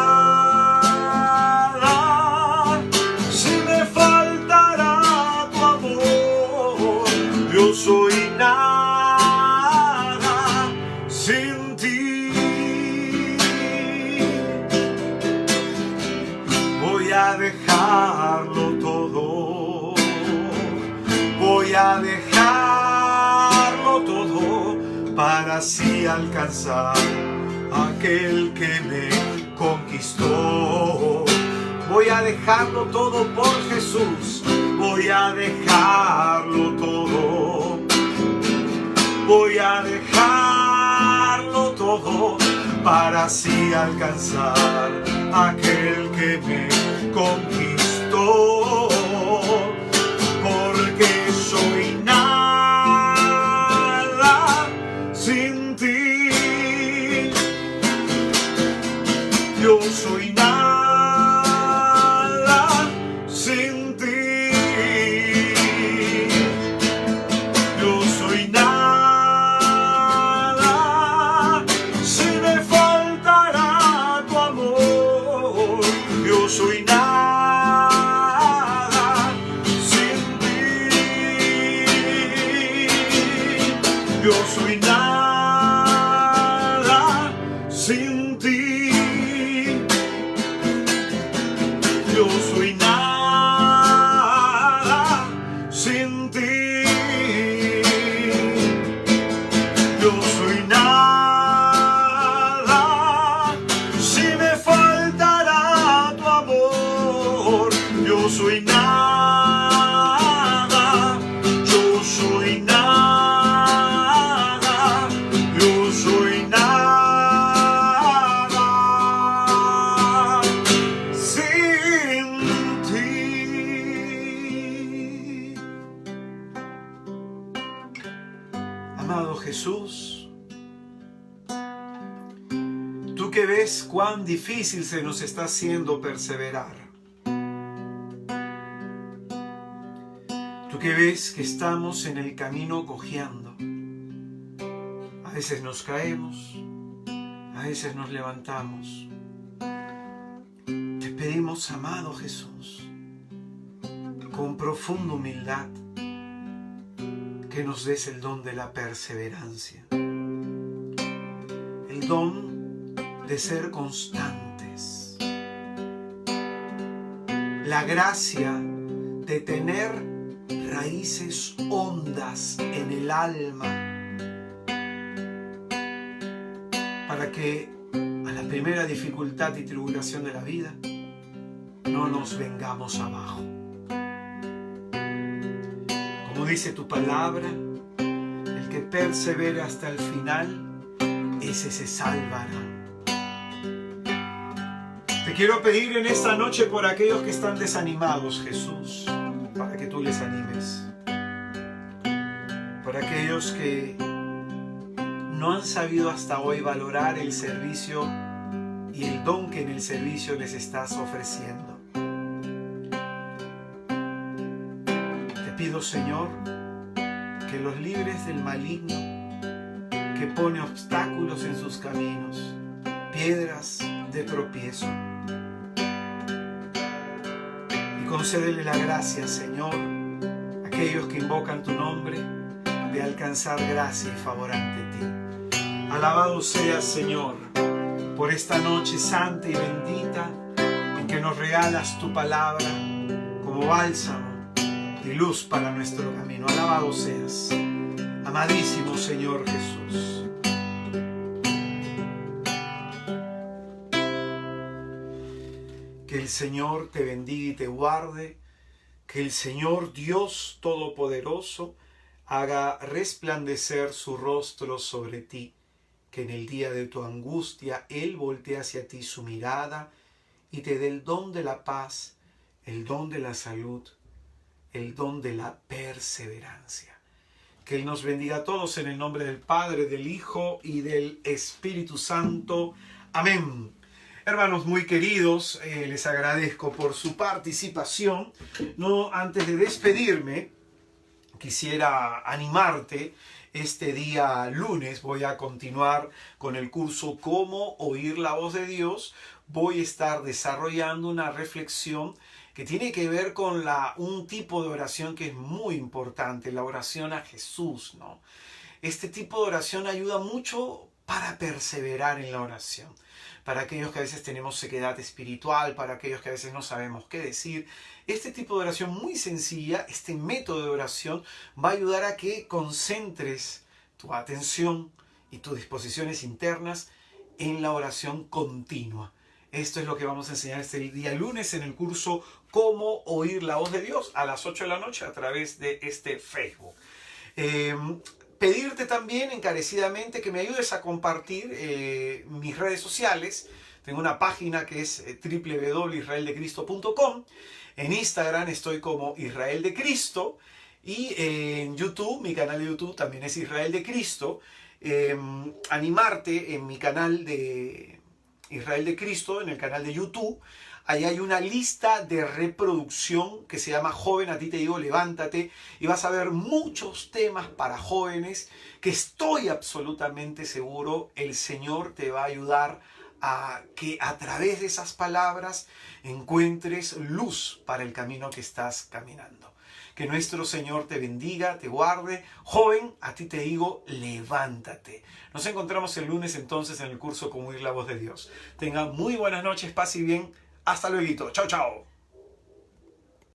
si me faltará tu amor. Yo soy nada sin ti. Voy a dejarlo todo, voy a dejarlo todo para así alcanzar aquel que me conquistó. Voy a dejarlo todo por Jesús, voy a dejarlo todo, voy a dejarlo todo para así alcanzar aquel que me conquistó, porque soy nada sin ti. Yo soy nada sin ti. Yo soy nada si me faltará tu amor. Yo soy nada sin ti. Yo soy nada sin ti. Yo soy nada sin ti. Yo soy nada si me faltará tu amor. Yo soy nada. Yo soy nada. Yo soy nada sin ti. Amado Jesús, tú que ves cuán difícil se nos está haciendo perseverar, tú que ves que estamos en el camino cojeando, a veces nos caemos, a veces nos levantamos, te pedimos, amado Jesús, con profunda humildad, que nos des el don de la perseverancia, el don de ser constantes, la gracia de tener raíces hondas en el alma, para que a la primera dificultad y tribulación de la vida no nos vengamos abajo. Como dice tu palabra, el que persevere hasta el final, ese se salvará. Te quiero pedir en esta noche por aquellos que están desanimados, Jesús, para que tú les animes. Por aquellos que no han sabido hasta hoy valorar el servicio y el don que en el servicio les estás ofreciendo. Te pido, Señor, que los libres del maligno que pone obstáculos en sus caminos, piedras de tropiezo. Y concédele la gracia, Señor, a aquellos que invocan tu nombre, de alcanzar gracia y favor ante ti. Alabado seas, Señor, por esta noche santa y bendita en que nos regalas tu palabra como bálsamo y luz para nuestro camino. Alabado seas, amadísimo Señor Jesús. Que el Señor te bendiga y te guarde. Que el Señor Dios Todopoderoso haga resplandecer su rostro sobre ti. Que en el día de tu angustia Él voltee hacia ti su mirada y te dé el don de la paz, el don de la salud, el don de la perseverancia. Que Él nos bendiga a todos en el nombre del Padre, del Hijo y del Espíritu Santo. Amén. Hermanos muy queridos, les agradezco por su participación. No, antes de despedirme, quisiera animarte. Este día lunes voy a continuar con el curso Cómo oír la voz de Dios. Voy a estar desarrollando una reflexión que tiene que ver con un tipo de oración que es muy importante, la oración a Jesús, ¿no? Este tipo de oración ayuda mucho para perseverar en la oración. Para aquellos que a veces tenemos sequedad espiritual, para aquellos que a veces no sabemos qué decir. Este tipo de oración muy sencilla, este método de oración, va a ayudar a que concentres tu atención y tus disposiciones internas en la oración continua. Esto es lo que vamos a enseñar este día lunes en el curso Cómo oír la voz de Dios a las 8 de la noche a través de este Facebook. Pedirte también encarecidamente que me ayudes a compartir mis redes sociales. Tengo una página que es www.israeldecristo.com. En Instagram estoy como Israel de Cristo. Y en YouTube, mi canal de YouTube también es Israel de Cristo. Animarte en mi canal de Israel de Cristo, en el canal de YouTube. Ahí hay una lista de reproducción que se llama Joven, a ti te digo, levántate. Y vas a ver muchos temas para jóvenes que estoy absolutamente seguro el Señor te va a ayudar a que a través de esas palabras encuentres luz para el camino que estás caminando. Que nuestro Señor te bendiga, te guarde. Joven, a ti te digo, levántate. Nos encontramos el lunes entonces en el curso Cómo oír la voz de Dios. Tengan muy buenas noches, paz y bien. Hasta luego. Chao, chao.